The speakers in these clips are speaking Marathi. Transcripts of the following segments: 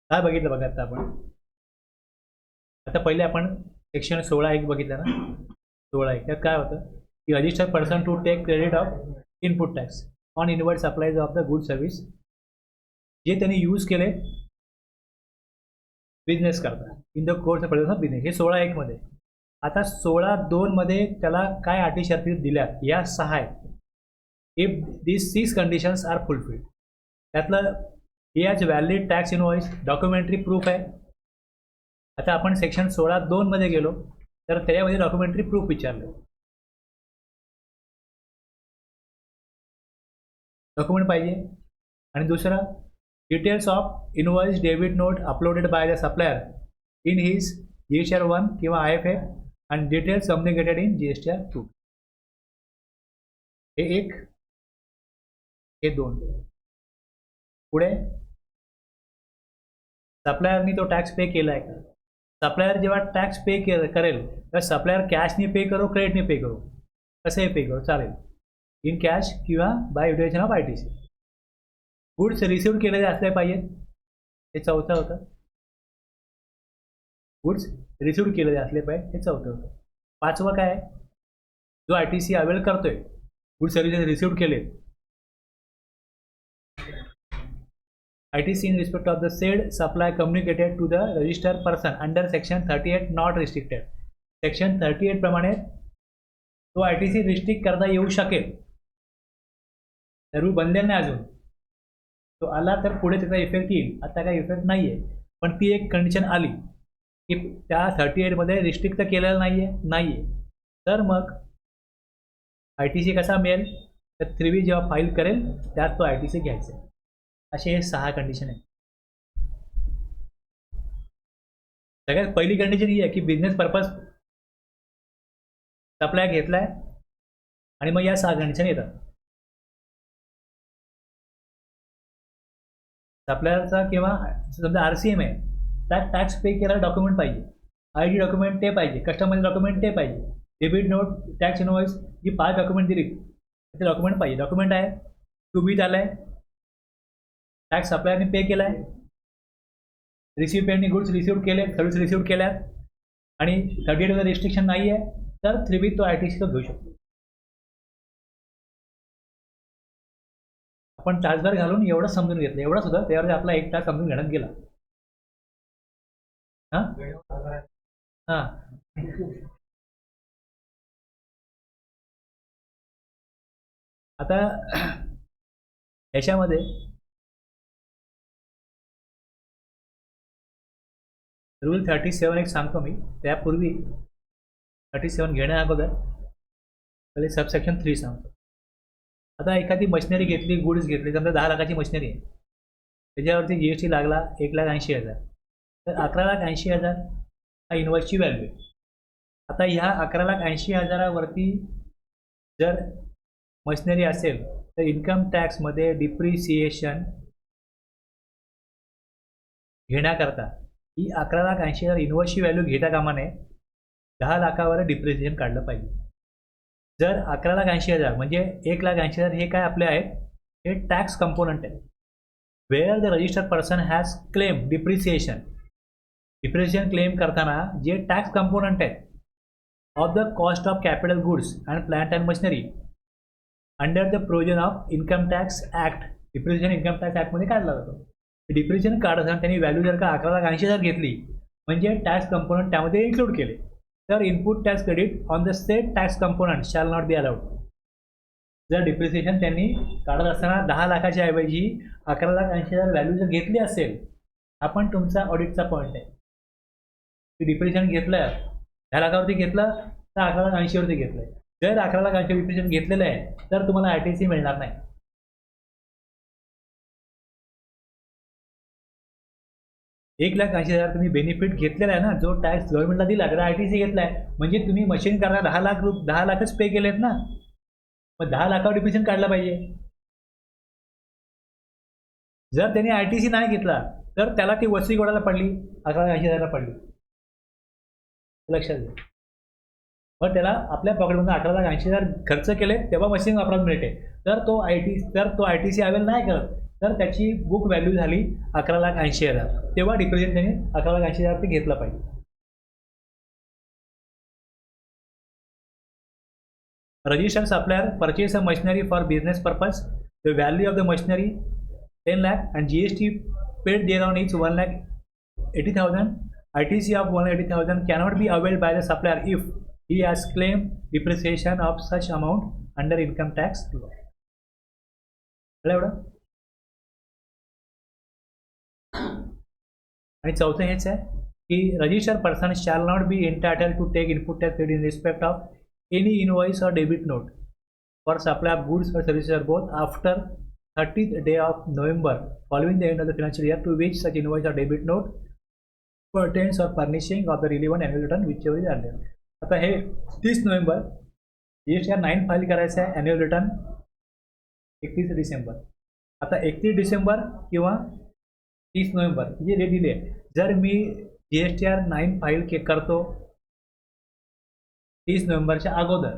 काय बघितलं बघा आता आपण. आता पहिले आपण सेक्शन 16(1) बघितलं ना. 16(1) त्यात काय होतं की registered person to take credit of input tax on inward supplies of the good service जे त्यांनी यूज केले बिझनेस करता in the course of business. हे 16(1) मध्ये. आता 16(2) मध्ये त्याला काय अटी शर्ती दिल्यात या 6 आहेत. If this 6 conditions are fulfilled. त्यातलं he has valid tax invoice, documentary proof आहे. आता आपण सेक्शन 16(2) मध्ये गेलो तर त्याच्यामध्ये डॉक्युमेंटरी प्रूफ विचारलं. डॉक्युमेंट पाहिजे. आणि दुसरं details of invoice debit note uploaded by the supplier in his GSTR 1 किंवा IFF आणि डिटेल्स कम्युनिकेटेड इन GSTR 2. हे 1, हे 2. पुढे सप्लायरनी तो टॅक्स पे केला आहे का. सप्लायर जेव्हा टॅक्स पे करेल तर सप्लायर कॅशने पे करो क्रेडिटने पे करो कसंही पे करो चालेल. इन कॅश किंवा by utilization of ITC. Goods receive केलेले असले पाहिजेत. हे 4थं होतं. गुड्स रिसिव्ह केलेले असले पाहिजे. हे 4थं होतं. 5वं काय आहे, जो ITC अवेल करतोय गुड सर्व्हिसेस रिसिव्ह केले ITC in respect of the said supply communicated to the registered person under section 38 not restricted. Section 38 प्रमाणे तो ITC रिस्ट्रिक्ट करता येऊ शकेल. रूल बनलेला नाही अजून. तो आला तर पुढे त्याचा इफेक्ट येईल. आता काही इफेक्ट नाही आहे. पण ती एक कंडिशन आली की त्या 38 मध्ये रिस्ट्रिक्ट तर केलेलं नाही आहे. तर मग ITC कसा मिळेल तर 3B जेव्हा फाईल करेल त्यात तो ITC घ्यायचा. असे हे 6 कंडिशन आहेत. सगळ्यात पहिली कंडिशन ही आहे की बिझनेस पर्पज सप्लाय घेतलाय आणि मग या 6 कंडिशन येतात. सप्लायरचा किंवा समजा RCM आहे त्यात टॅक्स पे केला डॉक्युमेंट पाहिजे. ID डॉक्युमेंट ते पाहिजे. कस्टमर डॉक्युमेंट ते पाहिजे. डेबिट नोट टॅक्स इनवॉइस जी 5 डॉक्युमेंट दिली ते डॉक्युमेंट पाहिजे. डॉक्युमेंट आहे. टू झालं आहे. टॅक्स सप्लायरने पे केला आहे. रिसिपियंटने गुड्स रिसिव्ह केले, सर्व्हिस रिसिव्ह केल्या आणि 38 मध्ये रिस्ट्रिक्शन नाही आहे तर 3B तो ITC तो घेऊ शकतो. आपण तासभर घालून एवढं समजून घेतलं. एवढं सुद्धा त्यावर आपला 1 तास समजून घेण्यात गेला. हां आता याच्यामध्ये रूल 37 एक सांगतो मी. त्यापूर्वी 37 घेण्या अगोदर पहिले सबसेक्शन 3 सांगतो. आता एखादी मशिनरी घेतली, गुड्स घेतली, समजा 10 लाखाची मशिनरी आहे. त्याच्यावरती GST लागला 1,80,000. तर 11,80,000 हा इनवॉइसची व्हॅल्यू आहे. आता ह्या 11,80,000 वरती जर मशिनरी असेल तर इन्कम टॅक्समध्ये डिप्रिसिएशन घेण्याकरता ही 11,80,000 इनवॉइसची व्हॅल्यू घेता कामा नये. 10 लाखावर डिप्रिसिएशन काढलं पाहिजे. जर 11,80,000 म्हणजे 1,80,000 हे काय आपले आहेत, हे टॅक्स कंपोनंट आहे. Where the registered person has claim depreciation claim करताना जे टॅक्स कंपोनंट आहेत of the cost of capital goods and plant and machinery under the provision of income tax act. Depreciation income tax ॲक्टमध्ये काढला जातो. डिप्रिसिएशन काढत असताना त्यांनी व्हॅल्यू जर का 11,80,000 घेतली म्हणजे टॅक्स कंपोनंट त्यामध्ये इन्क्लूड केले तर input tax credit on the set tax component shall not be allowed. जर डिप्रिसिएशन त्यांनी काढत असताना 10 लाखाच्या ऐवजी 11,80,000 व्हॅल्यू जर घेतली असेल, आपण तुमचा ऑडिटचा पॉईंट आहे की डिप्रिसिएशन घेतलं 10 लाखावरती घेतलं तर 11,80,000वरती घेतलं. जर 11,80,000 डिप्रिसिएशन घेतलेलं आहे तर तुम्हाला ITC मिळणार नाही. एक 1,80,000 तुम्ही बेनिफिट घेतलेला आहे ना, जो टॅक्स गव्हर्नमेंटला दिला तर ITC घेतला आहे म्हणजे तुम्ही मशीन करता 10 लाखच पे केलेत ना, मग 10 लाखावर डिप्रिसिएशन काढला पाहिजे. जर त्यांनी ITC नाही घेतला तर त्याला ती वसुली कोणाला पडली, 11,80,000 पडली. लक्षात घ्या. मग त्याला आपल्या पॉकेटमधून 11,80,000 खर्च केले तेव्हा मशीन वापरायला मिळते. तर तो ITC अवेल नाही करत तर त्याची बुक व्हॅल्यू झाली 11,80,000. तेव्हा डिप्रिसिएशन त्याने 11,80,000 ते घेतलं पाहिजे. Registered supplier purchase a machinery for business purpose. The value of the machinery 10 lakh and GST paid thereon is 1,80,000. ITC of 1,80,000 cannot be availed by the supplier if he has claimed depreciation of such amount under income tax law. आणि चौथं हेच आहे की registered person shall not be entitle to take input tax paid in respect of any invoice or debit note for supply of goods or services or both after 30th day of November following the end of the financial year to which such invoice or debit note pertains or furnishing of the relevant annual return whichever is earlier. आता हे 30 नोव्हेंबर GSTR 9 फाईल करायचं आहे, ॲन्युअल रिटर्न 31 डिसेंबर. आता 31 डिसेंबर किंवा 30 नोव्हेंबर जे डेट दिली आहे, जर मी GSTR 9 फाईल करतो 30 नोव्हेंबरच्या अगोदर,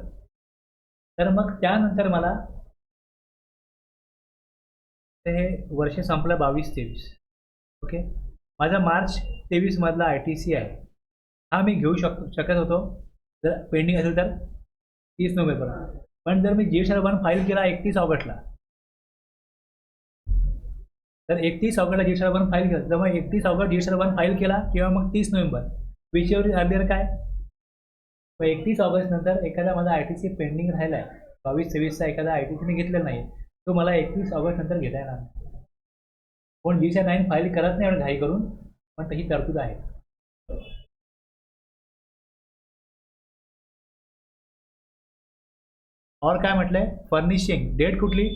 तर मग त्यानंतर मला हे वर्ष संपलं 22-23. ओके, माझा मार्च 23 मधला ITC आहे, हा मी घेऊ शकत होतो जर पेंडिंग असेल तर 30 नोव्हेंबर. पण जर मी GSTR 1 फाईल केला 31 ऑगस्टला, तर 31 ऑगस्टला GSTR 1 फाईल केला, तर मग 31 ऑगस्ट GSTR 1 फाईल केला किंवा मग 30 नोव्हेंबर विचेवर अर्लियर काय. 31 ऑगस्ट नंतर एखादा माझा ITC पेंडिंग राहिला आहे 22-23चा, एखादा ITC मी घेतलेला नाही, तो मला 31 ऑगस्ट नंतर घेता येणार नाही. कोण GSTR 9 फाईल करत नाही घाई करून, पण तशी तरतूद आहे. और काय म्हटलंय, फर्निशिंग डेट कुठली,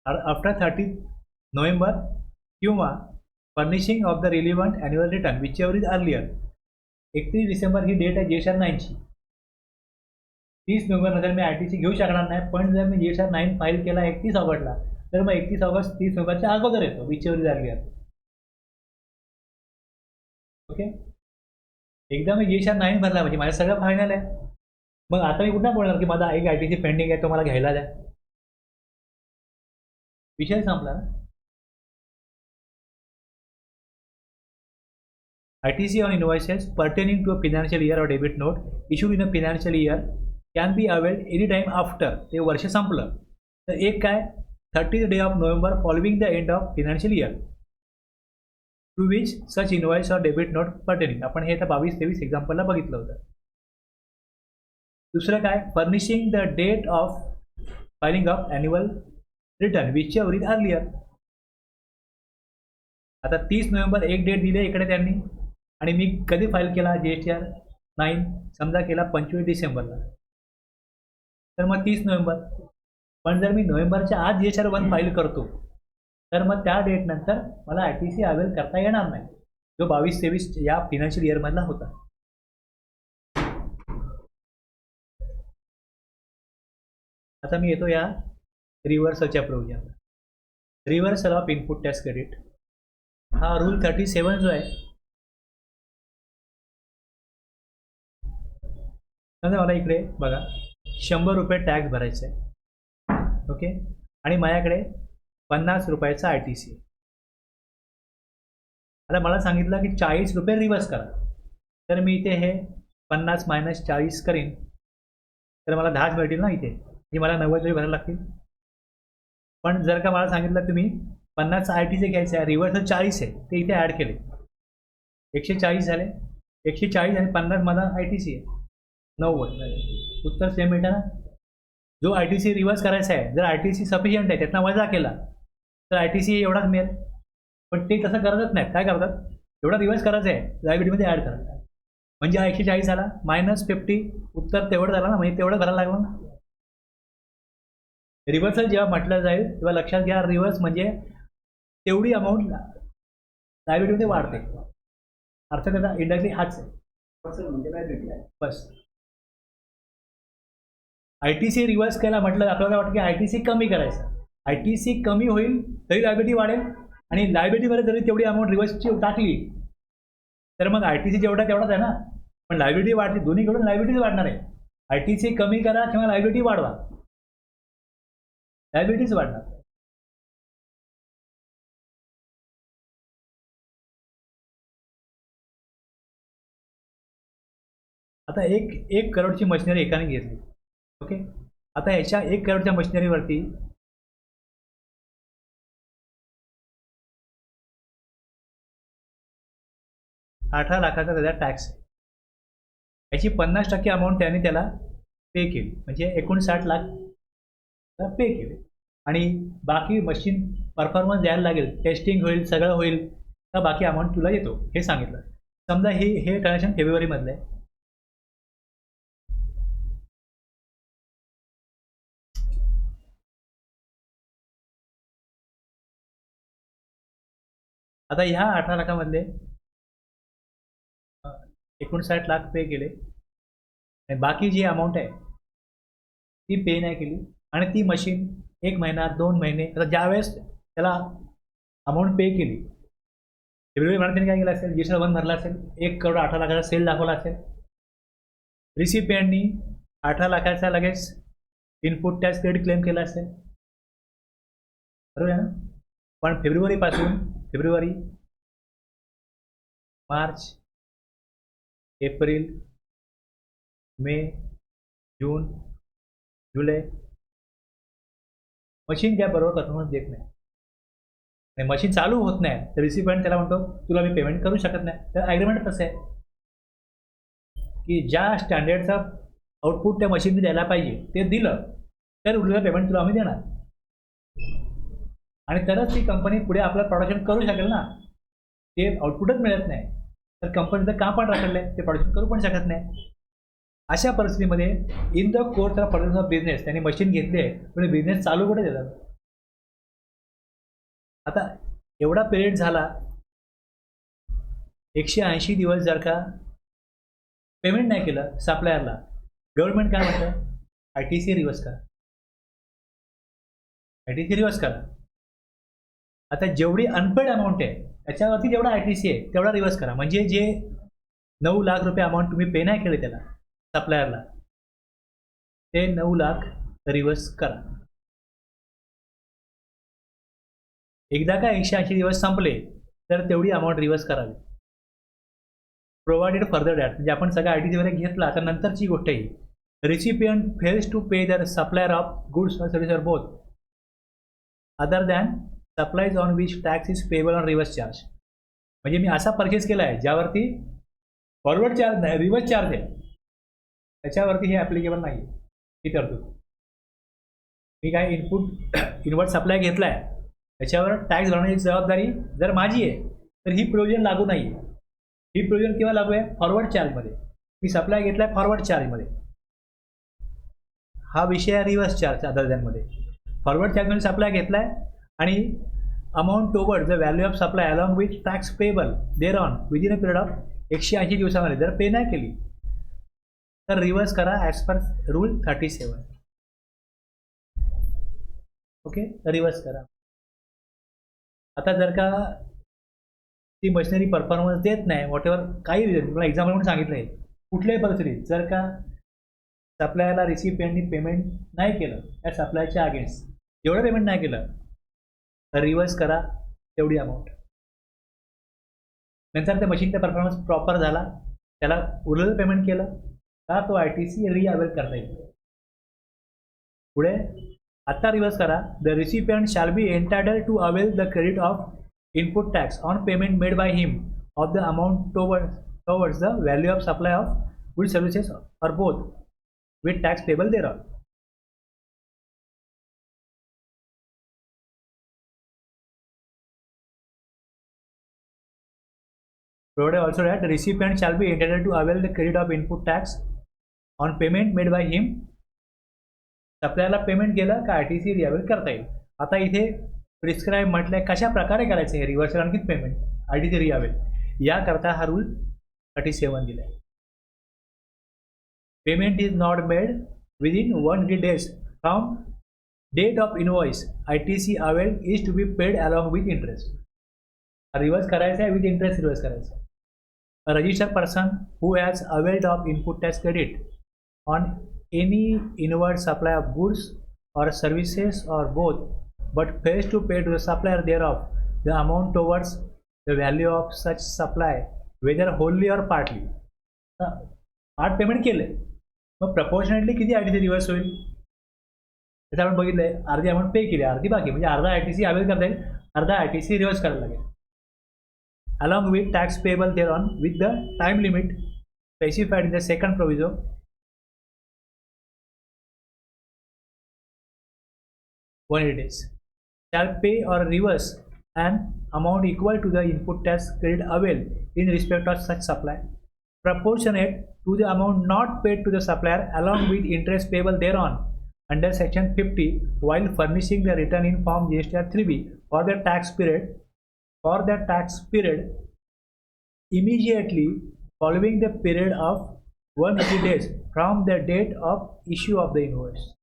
आफ्टर 30 नोव्हेंबर किंवा furnishing of the relevant annual return whichever is earlier. 31 December ही डेट आहे GSTR 9ची. 30 नोव्हेंबर नंतर मी ITC घेऊ शकणार नाही, पण जर मी GSTR 9 फाईल केला 31 ऑगस्टला, तर मग 31 ऑगस्ट 30 नोव्हेंबरच्या अगोदर येतो which ever is earlier. Okay, एकदा मी GSTR 9 भरला म्हणजे माझं सगळं फायनल आहे. मग आता मी कुठं बोलणार की माझा एक ITC पेंडिंग आहे, तो मला घ्यायला द्या, विषय संपला ना. ITC on invoices pertaining to a financial year or debit note issued in a financial year can be availed anytime after ते वर्ष संपलं तर एक काय 30th day of November following the end of financial year to which such invoice or debit note pertaining. आपण हे आता 22-23 एक्झाम्पलला बघितलं होतं. दुसरं काय, furnishing the date of filing of annual return whichever is earlier. आता 30 नोव्हेंबर एक डेट दिली इकडे त्यांनी, आणि मी कधी फाईल केला GSTR 9 समजा केला 25 डिसेंबरला, तर मग 30 नोव्हेंबर. पण जर मी नोव्हेंबरच्या आज GSTR 1 फाईल करतो, तर मग त्या डेट नंतर मला ITC अवेल करता येणार नाही, जो 22-23 या फिनान्शियल इयरमधला होता. आता मी येतो या रिव्हर्सलच्या प्रोविजनला. Reversal of input tax credit हा रूल 37 जो आहे, समजा मला इकडे बघा 100 रुपये टॅक्स भरायचा आहे. ओके, आणि माझ्याकडे 50 रुपयाचा ITC. आता मला सांगितलं की 40 रुपये रिव्हर्स करा, तर मी इथे हे 50 - 40 करीन, तर मला 10 मिळतील ना इथे, म्हणजे मला 90 रुपये भरायला लागतील. पण जर का मला सांगितलं तुम्ही 50 ITC घ्यायचं आहे, रिव्हर्सल 40 आहे, ते इथे ॲड केले, 140 झाले. 140 आणि 50 माझा ITC आहे 90. उत्तर सेम मिळतं ना. जो ITC रिव्हर्स करायचा आहे, जर ITC सफिशियंट आहे त्यातनं वजा केला तर ITC एवढाच मिळेल. पण ते तसं करतच नाहीत. काय करतात, एवढा रिव्हर्स करायचं आहे लायबिलिटीमध्ये ॲड करतात, म्हणजे 140 झाला -50, उत्तर तेवढं झालं ना, म्हणजे तेवढं भरायला लागलं ना. रिव्हर्सल जेव्हा म्हटलं जाईल तेव्हा लक्षात घ्या, रिव्हर्स म्हणजे तेवढी अमाऊंट लायबिलिटीमध्ये वाढते. अर्थ त्याचा इंडायरेक्टली हाच आहे बस. ITC रिव्हर्स केला म्हटलं आपल्याला वाटतं की ITC कमी करायचं, ITC कमी होईल तरी लायबिलिटी वाढेल, आणि लायबिलिटीमध्ये जरी तेवढी अमाऊंट रिव्हर्सची टाकली तर मग ITC जेवढा तेवढाच आहे ना, पण लायबिलिटी वाढते, दोन्हीकडून लायबिलिटी वाढणार आहे. ITC कमी करा किंवा लायबिलिटी वाढवा, लायबिलिटीज वाढणार. आता एक करोडची मशिनरी एकाने घेतली. ओके, आता ह्याच्या 1 करोडच्या मशिनरीवरती $18 लाखाचा त्याचा टॅक्स आहे. याची 50% अमाऊंट त्याने त्याला पे केली, म्हणजे 59 लाख पे केले. आणि बाकी मशीन परफॉर्मन्स द्यायला लागेल, टेस्टिंग होईल, सगळं होईल, तर बाकी अमाऊंट तुला येतो, हे सांगितलं. समजा हे ट्रान्झॅक्शन फेब्रुवारीमधलं आहे. आता ह्या 18 लाखामधले 59 लाख पे केले आणि बाकी जी अमाऊंट आहे ती पे नाही केली. आणि ती मशीन 1 महिना 2 महिने, आता ज्यावेळेस त्याला अमाऊंट पे केली, फेब्रुवारी महिन्यात त्याने काय केलं असेल, GST 1 भरला असेल, 1 करोड 18 लाखाचा सेल दाखवला असेल. रिसिपियंटनी 18 लाखाचा लगेच इनपुट टॅक्स क्रेडिट क्लेम केला असेल, बरोबर आहे ना. पण फेब्रुवारी, मार्च, एप्रिल, मे, जून, जुलै मशीन काय बरोबर परफॉर्मन्स देत नाही आणि मशीन चालू होत नाही, तर रिसिपियंट त्याला म्हणतो तुला मी पेमेंट करू शकत नाही. तर ॲग्रीमेंट कसं आहे की ज्या स्टँडर्डचा आउटपुट त्या मशीनने द्यायला पाहिजे ते दिलं तर उरलेलं पेमेंट तुला आम्ही देणार, आणि तरच ती कंपनी पुढे आपलं प्रोडक्शन करू शकेल ना. ते आउटपुटच मिळत नाही तर कंपनीचं काम पण राखलं, ते प्रोडक्शन करू पण शकत नाही. अशा परिस्थितीमध्ये in the course of purpose of business त्यांनी मशीन घेतली आहे, पण बिझनेस चालू कुठे देतात. आता एवढा पिरियड झाला, 180 दिवस जर का पेमेंट नाही केलं सप्लायरला, गव्हर्नमेंट काय म्हणतं, ITC रिव्हर्स करा, ITC रिव्हर्स करा. आता जेवढी अनपेड अमाऊंट आहे त्याच्यावरती जेवढा ITC आहे तेवढा रिव्हर्स करा. म्हणजे जे 9 लाख रुपये अमाऊंट तुम्ही पे नाही केले त्याला सप्लायरला, ते 9 लाख रिव्हर्स करा. एकदा का 180 दिवस संपले तर तेवढी अमाऊंट रिव्हर्स करावी, प्रोव्हाइडेड फर्दर दॅट. म्हणजे आपण सगळं ITC वगैरे घेतला तर नंतरची गोष्ट ही, रिसिपियंट फेल्स टू पे दर सप्लायर ऑफ गुड्स और service both other than supplies on which tax is payable on reverse charge. म्हणजे मी असा परचेस केला आहे ज्यावरती फॉरवर्ड चार्ज नाही, रिव्हर्स चार्ज आहे, त्याच्यावरती हे ॲप्लिकेबल नाही ही तरतूद. मी काय इनवर्ट सप्लाय घेतला आहे त्याच्यावर टॅक्स भरण्याची जबाबदारी जर माझी आहे तर ही प्रोव्हिजन लागू नाही आहे. ही प्रोव्हिजन केव्हा लागू आहे, फॉरवर्ड चार्जमध्ये. मी सप्लाय घेतला आहे फॉरवर्ड चार्जमध्ये, हा विषय आहे रिव्हर्स चार्ज अदर दॅनमध्ये. फॉरवर्ड चार्जमध्ये सप्लाय घेतला आहे आणि amount toward the value of supply along with tax payable thereon within a period of 180 दिवसामध्ये जर पे नाही केली तर रिव्हर्स करा as per rule 37. Okay, reverse करा. आता जर का ती मशिनरी परफॉर्मन्स देत नाही, वॉट एव्हर काही रिझन, मला एक्झाम्पल म्हणून सांगितलं आहे, कुठल्याही परिस्थितीत जर का सप्लायरला रिसिपियंटनी पेमेंट नाही केलं त्या सप्लायच्या अगेन्स्ट, जेवढं पेमेंट नाही केलं तर रिव्हर्स करा तेवढी अमाऊंट. नंतर त्या मशीनचा परफॉर्मन्स प्रॉपर झाला, त्याला उरलेलं पेमेंट केलं का तो ITC रिअवेल करता येईल. पुढे आत्ता रिव्हर्स करा, the recipient shall be entitled to avail the credit of input tax on payment made by him of the amount towards the value of supply of good services or both with tax payable thereon. Provided also that the recipient shall be entitled to avail the credit of input tax on payment made by him. सप्लायरला पेमेंट केलं का ITC रिअवेल करता येईल. आता इथे प्रिस्क्राईब म्हटलंय कशा प्रकारे करायचं हे रिव्हर्सल आणखी पेमेंट ITC रिअवेल, याकरता हा रूल 37 दिलाय. Payment is not made within 180 days from date of invoice, ITC avail is to be paid along with interest. Reverse करायचं आहे, विथ इंटरेस्ट रिव्हर्स करायचं आहे. A registered person who has availed of input tax credit on any inward supply of goods or services or both, but fails to pay to the supplier thereof the amount towards the value of such supply, whether wholly or partly. Part payment केलंय, मग प्रपोर्शनेटली किती ITC रिव्हर्स होईल? त्याचं आपण बघितलंय, अर्धी अमाऊंट पे केली, अर्धी बाकी, म्हणजे अर्धा ITC अवेल करता येईल, अर्धा ITC रिव्हर्स करायला लागेल. along with tax payable thereon with the time limit specified in the second proviso, 180 days, shall pay or reverse an amount equal to the input tax credit avail in respect of such supply, proportionate to the amount not paid to the supplier along with interest payable thereon under section 50 while furnishing the return in form GSTR 3B for the tax period immediately following the period of 180 days from the date of issue of the invoice.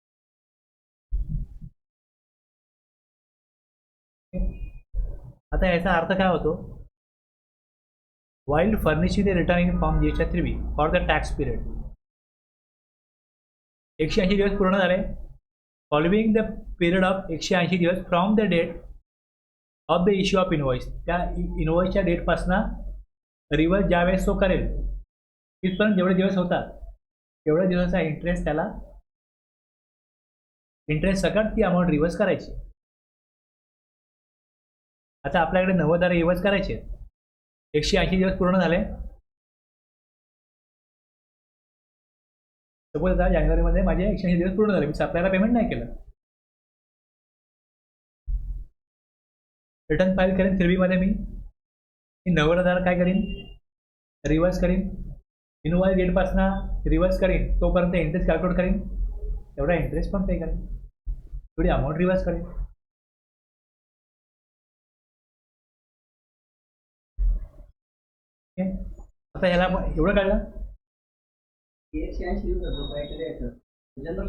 आता याचा अर्थ काय होतो? while furnishing the return in form GSTR 3B for the tax period, 180 दिवस पूर्ण झाले, फॉलोइंग द पिरियड ऑफ 180 दिवस from the date of the issue of invoice, त्या इनवॉइसच्या डेटपासनं रिव्हर्स ज्यावेळेस तो करेल तिथपर्यंत जेवढे दिवस होतात तेवढ्या दिवसाचा इंटरेस्ट, त्याला इंटरेस्ट सकट ती अमाऊंट रिव्हर्स करायची. आता आपल्याकडे 90,000 रिव्हर्स करायचे, 180 दिवस पूर्ण झाले. सपोज आता जानेवारीमध्ये माझे 180 दिवस पूर्ण झाले, मी सप्लायला पेमेंट नाही केलं, रिटर्न फाईल करेन 3B मध्ये, मी 90,000 काय करीन? रिव्हर्स करीन, इनवॉइस डेटपासनं रिव्हर्स करीन, तोपर्यंत इंटरेस्ट कॅल्क्युलेट करीन, तेवढा इंटरेस्ट पण पे करेन, थोडी अमाऊंट रिव्हर्स करेन. आता ह्याला एवढं कळलं? जनरल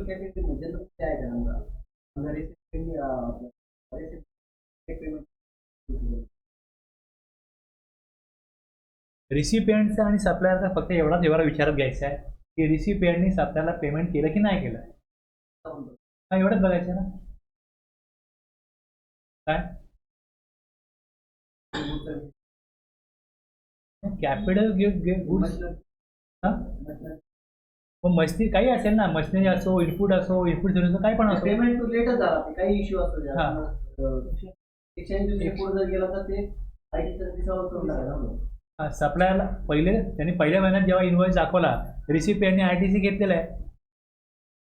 रिसिपियंटचा आणि सप्लायरचा फक्त एवढाच व्यवहार विचारात घ्यायचा आहे की रिसिपियंटनी सप्लायरला पेमेंट केलं की नाही केलं, हा एवढंच बघायचं ना. काय कॅपिटल गुड्स, मग मशिनरी काही असेल ना, मशिनरी असो, इनपुट असो, इनपुट सर्व्हिस काय पण असो, पेमेंट तो लेटच झाला, काही इश्यू असतो, 180 दिवस पुढे जर गेला तर ते IT सर्व्हिसवर करून टाकायला. सप्लायरला पहिले त्यांनी पहिल्या महिन्यात जेव्हा इनवॉइस दाखवला, रिसिपियंटने ITC घेतलेला आहे,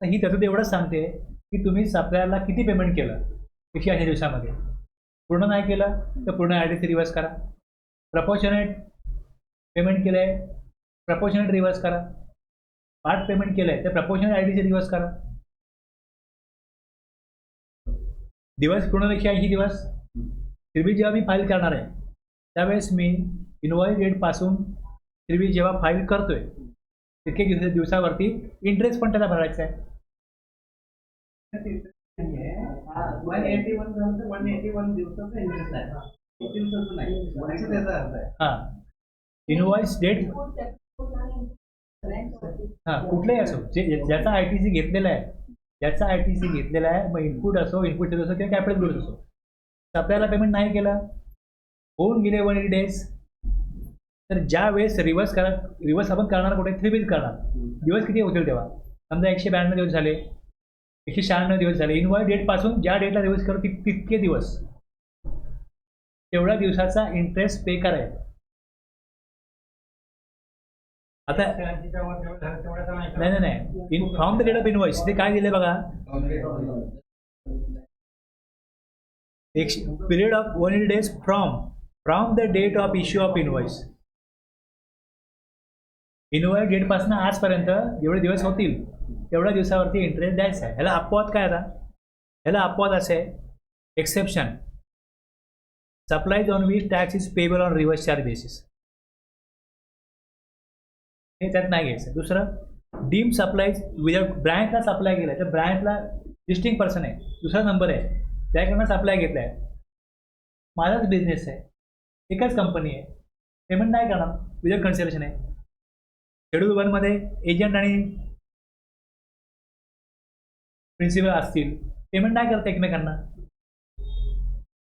तर ही त्याचं एवढंच सांगते की तुम्ही सप्लायरला किती पेमेंट केलं 180 दिवसामध्ये. पूर्ण नाही केलं तर पूर्ण ITC रिव्हर्स करा, प्रपोर्शनेट पेमेंट केलं आहे प्रपोर्शनेट रिव्हर्स करा, पार्ट पेमेंट केलं आहे तर प्रपोर्शनेट ITC रिव्हर्स करा. दिवस पूर्ण 180 दिवस. 3B जेव्हा मी फाईल करणार आहे त्यावेळेस मी इनवॉइस डेटपासून 3B जेव्हा फाईल करतोय तितके दिवसावरती इंटरेस्ट पण त्याला भरायचा आहे. 181 झालं तर 181 दिवसाचा इंटरेस्ट आहे, 1 दिवसाचं नाही, त्याचा अर्थ आहे. हां, इनवॉइस डेट हां कुठलाही असो, ज्याचा ITC घेतलेला आहे, ज्याचा ITC घेतलेला आहे, मग इनपुट असो, इनपुट असो किंवा कॅपिटल गुड्स असो, सप्लायरला पेमेंट नाही केलं, होऊन गेले 180 डेज, तर ज्या वेळेस रिव्हर्स आपण करणार कुठे 3B करणार, दिवस किती होतील तेव्हा? समजा 192 दिवस झाले, 196 दिवस झाले, इनवॉइस डेटपासून ज्या डेटला रिव्हर्स करू तितके दिवस, तेवढ्या दिवसाचा इंटरेस्ट पे करायचा. आता नाही in from the date of invoice ते काय दिले बघा, period of 180 days from the date of issue of invoice. Invoice डेटपासून आजपर्यंत जेवढे दिवस होतील तेवढ्या दिवसावरती इंटरेस्ट द्यायचा आहे. ह्याला अपवाद काय आता? ह्याला अपवाद असे exception, supplies on which tax is payable on reverse charge basis, हे त्यात नाही घ्यायचं. दुसरं डीम सप्लाईज विदाउट, ब्रँचला सप्लाय केला आहे तर ब्रँचला लिस्टिंग पर्सन आहे, दुसरा नंबर आहे, त्याकडनं सप्लाय घेतला आहे, माझाच बिझनेस आहे, एकच कंपनी आहे, पेमेंट नाही करणार, विदाउट कन्सिडरेशन आहे. शेड्यूल 1 मध्ये एजंट आणि प्रिन्सिपल असतील पेमेंट नाही करत एकमेकांना.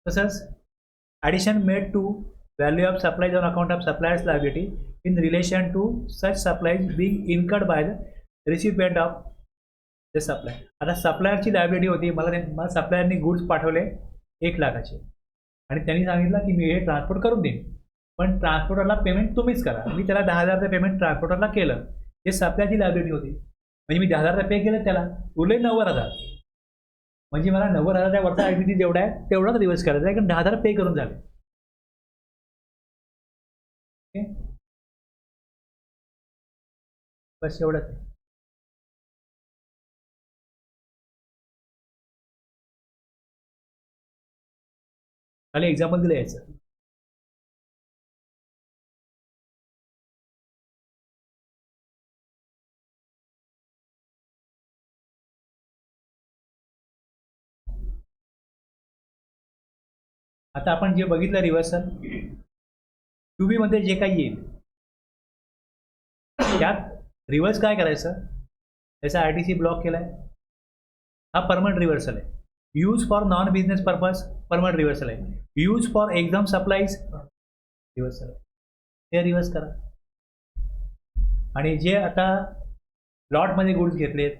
तसंच addition made to value of supplies on account of suppliers liability in relation to such supplies being incurred by the recipient of the supply. आता सप्लायरची लायबिलिटी होती, मला सप्लायरनी गुड्स पाठवले 1 लाखाचे आणि त्यांनी सांगितलं की मी हे ट्रान्सपोर्ट करून देईन, पण ट्रान्सपोर्टरला पेमेंट तुम्हीच करा. मी त्याला 10,000 पेमेंट ट्रान्सपोर्टरला केलं, हे सप्लायरची लायबिलिटी होती. म्हणजे मी 10,000 पे केलं त्याला, उरले 90,000. म्हणजे मला 90,000च्या वरचा ॲक्टिव्हिटी जेवढा आहे तेवढाच रिव्हर्स करायचा आहे, कारण 10,000 पे करून झाले. ओके, बस एवढंच आहे. खाली एक्झाम्पल दिलं यायचं. आता आपण जे बघितलं रिव्हर्सल, टू बी मध्ये जे काही येईल त्यात रिव्हर्स काय करायचं, त्याचा RTC ब्लॉक केलाय, हा परमनंट रिव्हर्सल आहे. Use for non business purpose permanent reversal आहे. Use for exempt supplies reversal आहे, ते रिव्हर्स करा. आणि जे आता लॉटमध्ये गुड्स घेतलेत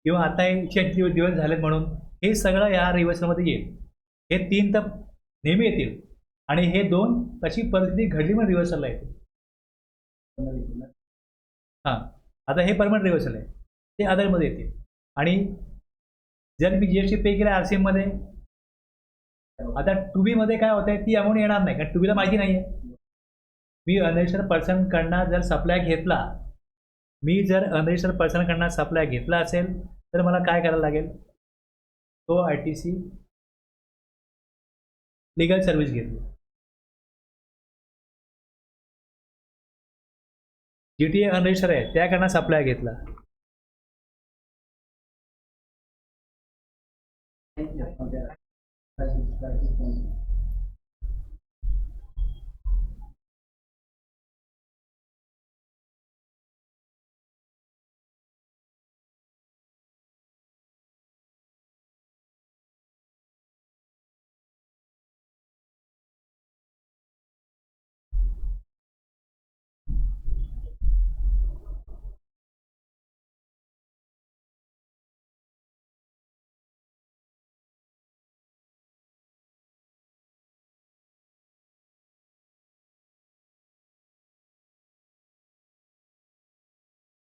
किंवा आता 180 दिवस झालेत म्हणून हे सगळं या रिव्हर्सलमध्ये येईल. हे 3 तर नेहमी येतील आणि हे 2 तशी परिस्थिती घडली म्हणून रिव्हर्सलला येतील. हां, आता हे परमनंट रिव्हर्सल आहे, ते अदरमध्ये येतील. आणि जर मी GST पे केलं RCMमध्ये, आता टू बीमध्ये काय होतं आहे, ती अमाऊंट येणार नाही, कारण टू बीला माहिती नाही आहे. मी अनरजिस्टर्ड पर्सनकडनं जर सप्लाय घेतला, सप्लाय घेतला असेल तर मला काय करायला लागेल, तो ITC लिगल सर्व्हिस घेतली. GTA अनरजिस्टर्ड आहे त्याकडनं सप्लाय घेतला,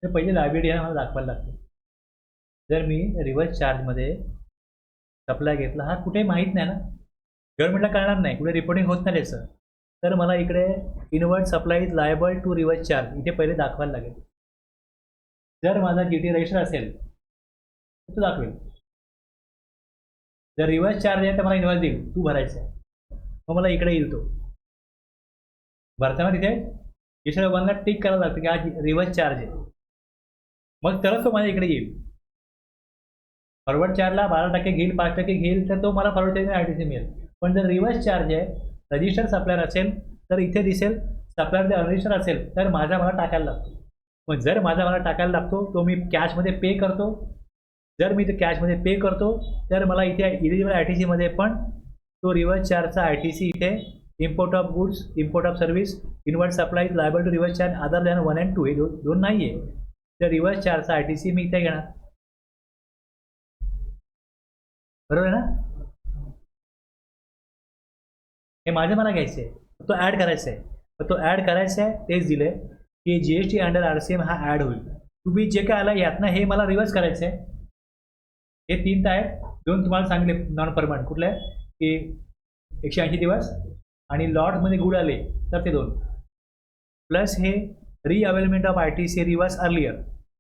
तर पहिले लायबिलिटी आहे मला दाखवायला लागते. जर मी रिव्हर्स चार्जमध्ये सप्लाय घेतला, हा कुठे माहीत नाही ना, गव्हर्नमेंटला कळणार नाही, कुठे रिपोर्टिंग होत नाही त्याचं, तर मला इकडे inward supply is liable to reverse charge इथे पहिले दाखवायला लागेल. जर माझा GTA रजिस्टर असेल तर तो दाखवेल. जर रिव्हर्स चार्ज आहे तर मला इनवॉइस देईल, तू भरायचं आहे, मग मला इकडे येईल. तो भरताना तिथे रजिस्टर 1ला टिक करायला लागतं की हा रिव्हर्स चार्ज आहे, मग तरच तो माझ्या इकडे येईल. फॉरवर्ड चार्जला 12% घेईल, 5% घेईल, तर तो मला फॉरवर्ड चार्जने RTC मिळेल. पण जर रिव्हर्स चार्ज आहे, रजिस्टर सप्लायर असेल तर इथे दिसेल, सप्लायर जर अनरजिस्टर असेल तर मला टाकायला लागतो. मग जर मला टाकायला लागतो तो मी कॅशमध्ये पे करतो. जर मी ते कॅशमध्ये पे करतो तर मला इथे इलिजिबल ITCमध्ये पण तो रिव्हर्स चार्जचा ITC इथे import of goods, import of service, inward supply liable to reverse charge other than 1 and 2 हे दोन नाही आहे. तर रिव्हर्स चार्जचा ITC मी इथे घेणार, बरोबर आहे ना. हे मला घ्यायचं आहे, तो ॲड करायचा आहे. तर तो ॲड करायचा आहे, तेच दिले की GST अंडर RCM हा ॲड होईल. तुम्ही जे काय आला यातनं हे मला रिव्हर्स करायचं आहे. हे 3 तर आहेत, 2 तुम्हाला सांगले नॉन परमनंट कुठले आहे की 180 दिवस आणि लॉटमध्ये गुड आले तर ते 2 प्लस हे रिअवेलमेंट ऑफ ITC रिव्हर्स अर्लियर.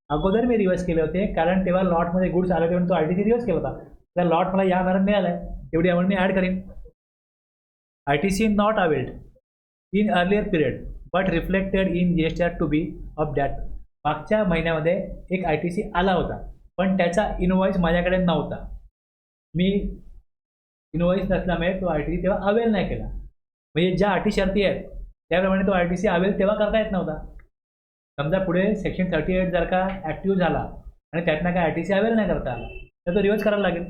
अगोदर मी रिव्हर्स केले होते कारण तेव्हा लॉटमध्ये गुड्स आले तेव्हा तो ITC रिव्हर्स केला होता. तर लॉट मला या अमाऊंट मिळाला आहे, तेवढी अमाऊंट मी ॲड करेन. ITC not availed in earlier period but reflected in GST to be of that. मागच्या महिन्यामध्ये एक ITC आला होता पण त्याचा इनवॉइस माझ्याकडे नव्हता. मी इनवॉइस नसल्यामुळे तो ITC तेव्हा अवेल नाही केला. म्हणजे ज्या अटी शर्ती आहेत त्याप्रमाणे तो ITC अवेल तेव्हा करता येत नव्हता. समजा पुढे सेक्शन 38 जर का ॲक्टिव्ह झाला आणि त्यातनं काय RTC अवेअर नाही करता आला तर तो रिव्हर्स करायला लागेल.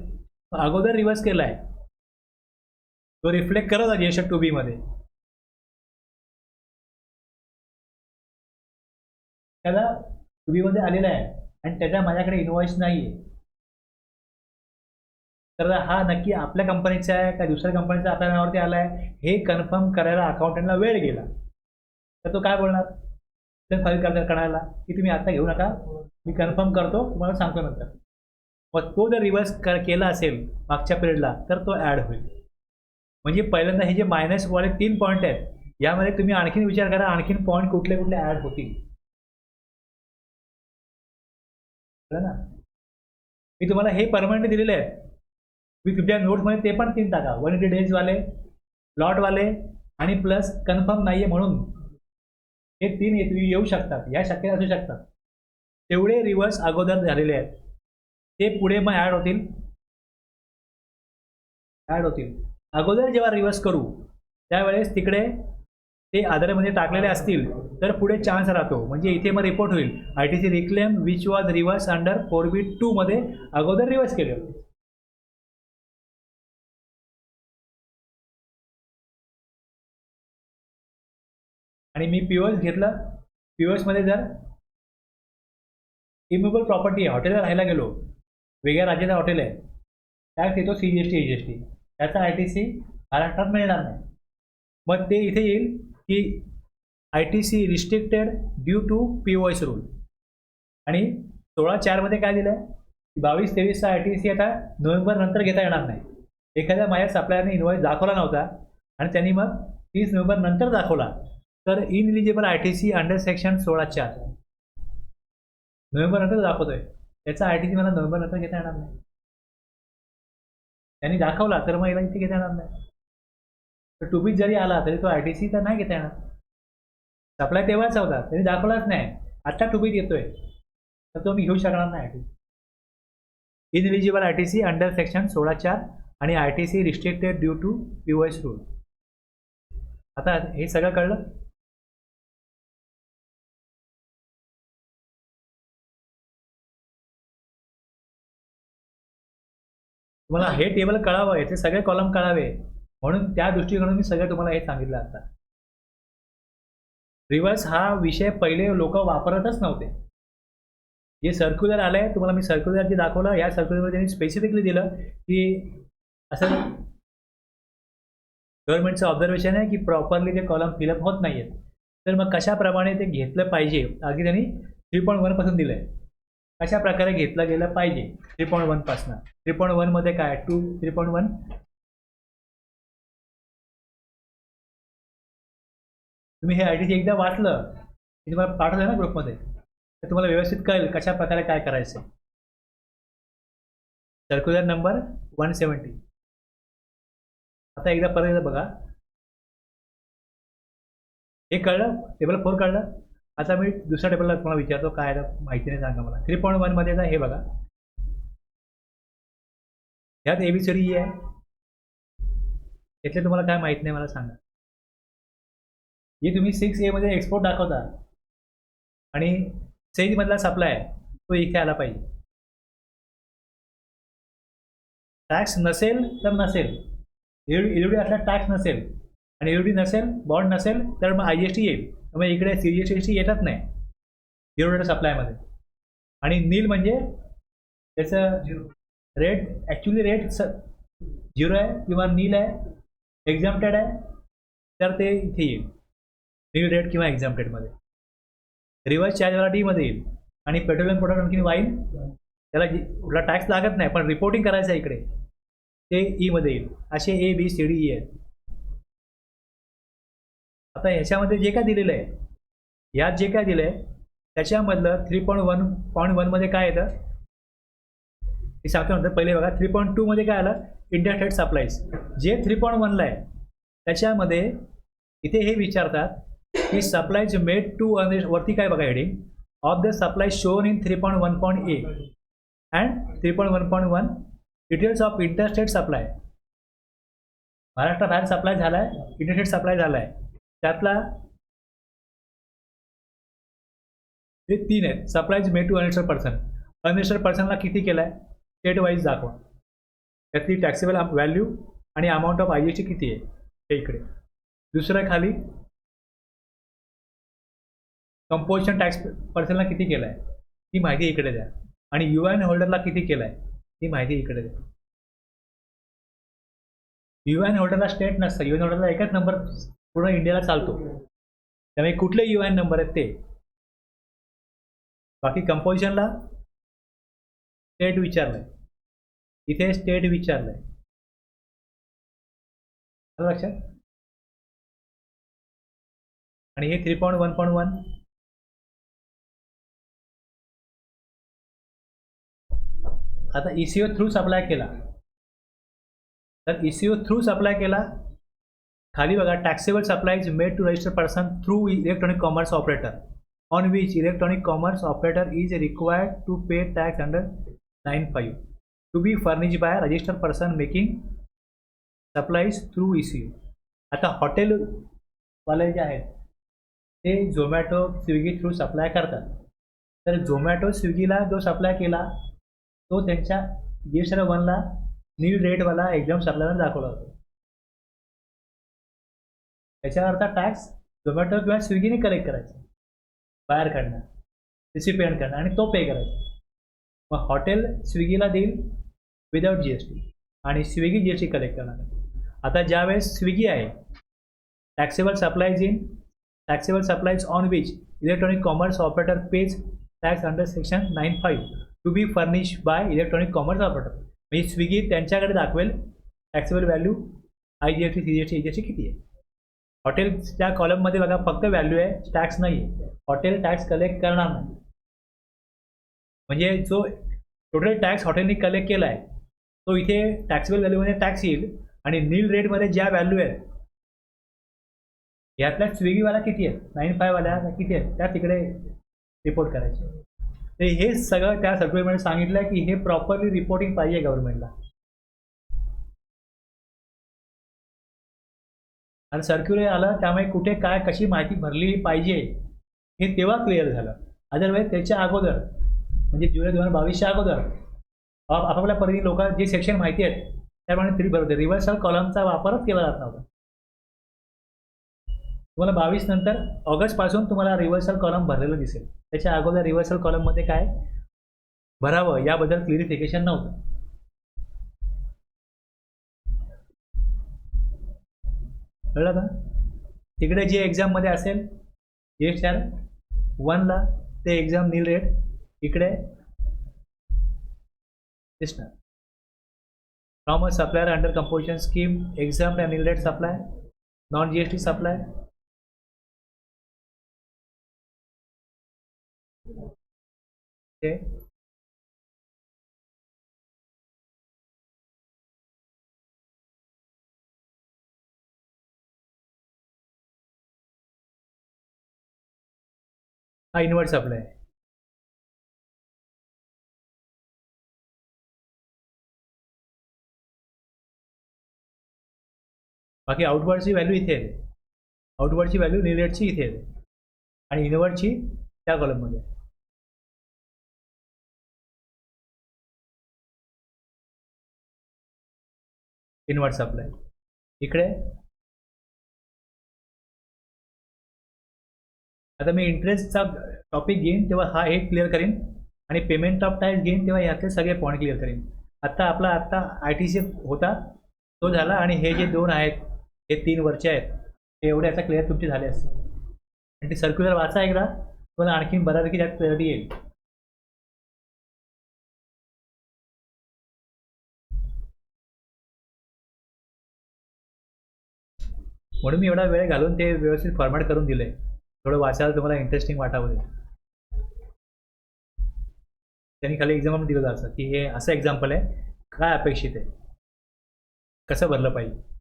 अगोदर रिव्हर्स केला आहे तो रिफ्लेक्ट करत आहे GSF 2B मध्ये. त्याला 2B मध्ये आलेला आहे आणि त्याचा माझ्याकडे इनवॉइस नाही आहे. तर हा नक्की आपल्या कंपनीचा आहे का दुसऱ्या कंपनीचा आपल्या नावावरती आला आहे हे कन्फर्म करायला अकाउंटंटला वेळ गेला. तर तो काय बोलणार फाईल करायला की तुम्ही आता घेऊ नका, मी कन्फर्म करतो तुम्हाला सांगतो नंतर. मग तो जर रिव्हर्स केला असेल मागच्या पिरियडला तर तो ॲड होईल. म्हणजे पहिल्यांदा हे जे मायनस वाले 3 पॉईंट आहेत यामध्ये तुम्ही आणखीन विचार करा आणखीन पॉईंट कुठले कुठले ॲड होतील. ना मी तुम्हाला हे परमनंट दिलेले आहेत. मी तुमच्या नोट्समध्ये ते पण 3 टाका 180 days वाले, लॉटवाले आणि प्लस कन्फर्म नाही आहे म्हणून हे 3 येऊ शकतात. या शक्यता असू शकतात. तेवढे रिव्हर्स अगोदर झालेले आहेत ते पुढे मग ॲड होतील. अगोदर जेव्हा रिव्हर्स करू त्यावेळेस तिकडे ते आधारामध्ये टाकलेले असतील तर पुढे चान्स राहतो. म्हणजे इथे मग रिपोर्ट होईल RTC reclaim which was reverse under 4B2 मध्ये अगोदर रिव्हर्स केले होते. आणि मी POS घेतलं. POS मध्ये जर इम्युबल प्रॉपर्टी आहे, हॉटेलला राहायला गेलो, वेगळ्या राज्याचं हॉटेल आहे, टॅक्स येतो CGST AGST, त्याचा RTC महाराष्ट्रात मिळणार नाही. मग ते इथे येईल की ITC restricted due to POS rule. आणि 16/4 मध्ये काय दिलं आहे की 22-23चा ITC आता नोव्हेंबर नंतर घेता येणार नाही. एखाद्या माझ्या सप्लायरने इनवॉइस दाखवला नव्हता आणि त्यांनी मग 30 नोव्हेंबर नंतर दाखवला तर ineligible ITC under section 16/4 November नंतर दाखवतोय त्याचा ITC मला नोव्हेंबर नंतर घेता येणार नाही. त्यांनी दाखवला तर मग याला इथे घेता येणार नाही. तर 2B जरी आला तरी तो ITC तर नाही घेता येणार. सप्लाय तेव्हाच होता त्यांनी दाखवलाच नाही, आत्ता 2B येतोय तर तो मी घेऊ शकणार नाही ITC. Ineligible ITC under section 16/4 आणि ITC restricted due to POS rule. आता हे सगळं कळलं. तुम्हाला हे टेबल कळावं, याचे सगळे कॉलम कळावे म्हणून त्या दृष्टीकोनातून मी सगळं तुम्हाला हे सांगितलं. आता रिव्हर्स हा विषय पहिले लोक वापरतच नव्हते. जे सर्क्युलर आलंय तुम्हाला मी सर्क्युलर जे दाखवलं या सर्क्युलरमध्ये त्यांनी स्पेसिफिकली दिलं की असं गव्हर्नमेंटचं ऑब्झर्वेशन आहे की प्रॉपरली ते कॉलम फिलअप होत नाही आहेत. तर मग कशाप्रमाणे ते घेतलं पाहिजे अगदी त्यांनी 3.1 पासून दिलं आहे. कशा प्रकारे घेतलं गेलं पाहिजे 3.1 पासून. 3.1 मध्ये काय 3.1 तुम्ही हे ITC एकदा वाचलं की तुम्हाला पाठवलं ना ग्रुपमध्ये तर तुम्हाला व्यवस्थित कळेल कशा प्रकारे काय करायचं. Circular number 170. आता एकदा परत बघा. हे कळलं टेबल 4 कळलं. आता मी दुसऱ्या टेबलला तुम्हाला विचारतो काय माहिती नाही सांगा मला. 3.1 मध्ये हे बघा ह्यात ABCD आहे. यातले तुम्हाला काय माहित नाही मला सांगा. हे तुम्ही 6A मध्ये एक्सपोर्ट दाखवता आणि सेज मधला सप्लाय तो इथे आला पाहिजे. टॅक्स नसेल तर नसेल. एवढी असला टॅक्स नसेल आणि एवढी नसेल बॉन्ड नसेल तर मग IGST येईल. त्यामुळे इकडे CGST येतच नाही झिरो डेटा सप्लायमध्ये. आणि नील म्हणजे त्याचं रेट ॲक्च्युली रेट 0 आहे किंवा नील आहे एक्झाम्प्टेड आहे तर ते इथे येईल नील रेट किंवा एक्झाम्प्टेडमध्ये. रिव्हर्स चार्जवाला D मध्ये येईल. आणि पेट्रोलियम प्रोडक्ट आणखी वाईन त्याला कुठला टॅक्स लागत नाही पण रिपोर्टिंग करायचं आहे इकडे ते E मध्ये येईल. असे ABCDE आहेत. आता ह्याच्यामध्ये जे काय दिलेलं आहे यात जे काय दिलं आहे त्याच्यामधलं 3.1 मध्ये काय येतं हे सांगतो नंतर. पहिले बघा 3.2 मध्ये काय आलं इंडिया स्टेट सप्लाईज. जे 3.1 ला आहे त्याच्यामध्ये इथे हे विचारतात की सप्लाईज मेड टू वरती काय बघा heading of the supply shown in 3.1.A and 3.1.1 details of interstate supply. महाराष्ट्राबाहेर supply झाला आहे इंटरस्टेट सप्लाय झाला आहे त्यातला हे 3 आहेत supplies made to unregistered person. Unregistered पर्सनला किती केला आहे स्टेट वाईज दाखवा. त्यातली टॅक्सेबल व्हॅल्यू आणि amount of I G S T किती आहे हे इकडे. दुसरं खाली कंपोजिशन टॅक्स पर्सनला किती केला आहे ती माहिती इकडे द्या. आणि यू एन होल्डरला किती केलं आहे ती माहिती इकडे द्या. यू एन होल्डरला स्टेट नसतं. यू एन होल्डरला एकच नंबर पूर्ण इंडियाला चालतो. त्यामुळे कुठले यू एन नंबर आहेत ते. बाकी कंपोजिशनला स्टेट विचारलंय. इथे स्टेट विचारलंय. आलं लक्षात. आणि हे 3.1.1 आता ECO थ्रू सप्लाय केला. तर ECO थ्रू सप्लाय केला. खाली बघा taxable supply is made to register person through electronic commerce operator on which electronic commerce operator is required to pay tax under 9(5) to be furnished by registered person making supplies through ECO. आता हॉटेलवाले जे आहेत ते झोमॅटो स्विगी थ्रू सप्लाय करतात. तर झोमॅटो स्विगीला जो सप्लाय केला तो त्यांच्या GS1ला नील रेटवाला एक्झाम सप्लायला दाखवला होता. त्याच्या अर्थ टॅक्स झोमॅटो किंवा स्विगीने कलेक्ट करायचा बाहेर काढणार रिसिपियंट करणार आणि तो पे करायचा. मग हॉटेल स्विगीला देईल विदाउट GST आणि स्विगी GST कलेक्ट करणार. आता ज्यावेळेस स्विगी आहे taxable supplies on which electronic commerce operator pays tax under section 9(5) to be furnished by electronic commerce operator. म्हणजे स्विगी त्यांच्याकडे दाखवेल taxable value IGST CGST EGST किती आहे. हॉटेलच्या कॉलममध्ये बघा फक्त व्हॅल्यू आहे टॅक्स नाही आहे. हॉटेल टॅक्स कलेक्ट करणार नाही. म्हणजे जो टोटल टॅक्स हॉटेलने कलेक्ट केला आहे तो इथे टॅक्सेबल व्हॅल्यूमध्ये टॅक्स येईल आणि नील रेटमध्ये ज्या व्हॅल्यू आहेत यातल्या स्विगीवाला किती आहेत 9(5) वाल्या किती आहेत त्या तिकडे रिपोर्ट करायचे. तर हे सगळं त्या सर्क्युलरमध्ये सांगितलं आहे की हे प्रॉपरली रिपोर्टिंग पाहिजे गव्हर्नमेंटला. आणि सर्क्युलर आलं त्यामुळे कुठे काय कशी माहिती भरली पाहिजे हे तेव्हा क्लिअर झालं. अदरवाईज त्याच्या अगोदर म्हणजे जुलै 2022च्या अगोदर आपापल्या पद्धतीने लोक जे सेक्शन माहिती आहेत त्याप्रमाणे तरी बरोबर रिव्हर्सल कॉलमचा वापरच केला जात नव्हता. तुम्हाला 22 नंतर ऑगस्टपासून तुम्हाला रिव्हर्सल कॉलम भरलेलं दिसेल. त्याच्या अगोदर रिव्हर्सल कॉलममध्ये काय भरावं याबद्दल क्लिअरिफिकेशन नव्हतं. कळलं का. तिकडे जे एक्झाममध्ये असेल GS 1ला ते एक्झाम नील रेट इकडे दिसणार. From a supplier under composition scheme exam nil rate supply non GST supply. हा इनवर्ट सप्लाय. बाकी आउटवर्डची व्हॅल्यू इथे येते. आउटवर्डची व्हॅल्यू नील रेटची इथे येते आणि इनवर्डची त्या कॉलममध्ये. इनवर्ट सप्लाय इकडे. आता मी इंटरेस्टचा टॉपिक घेईन तेव्हा हा एक क्लिअर करीन आणि पेमेंट ऑफ टॅक्स घेईन तेव्हा यातले सगळे पॉईंट क्लिअर करीन. आता ITC होता तो झाला आणि हे जे दोन आहेत हे 3 वरचे आहेत ते एवढे आता क्लिअर तुमचे झाले असते. आणि ते सर्क्युलर वाचा एकदा तुम्हाला आणखीन बऱ्यापैकी त्यात क्लिअरिटी येईल. म्हणून मी एवढा वेळ घालून ते व्यवस्थित फॉर्मॅट करून दिले. थोडं वाचायला तुम्हाला इंटरेस्टिंग वाटावं दे. त्यांनी खाली एक्झाम्पल दिलं जातं की हे असं एक्झाम्पल आहे काय अपेक्षित आहे कसं भरलं पाहिजे.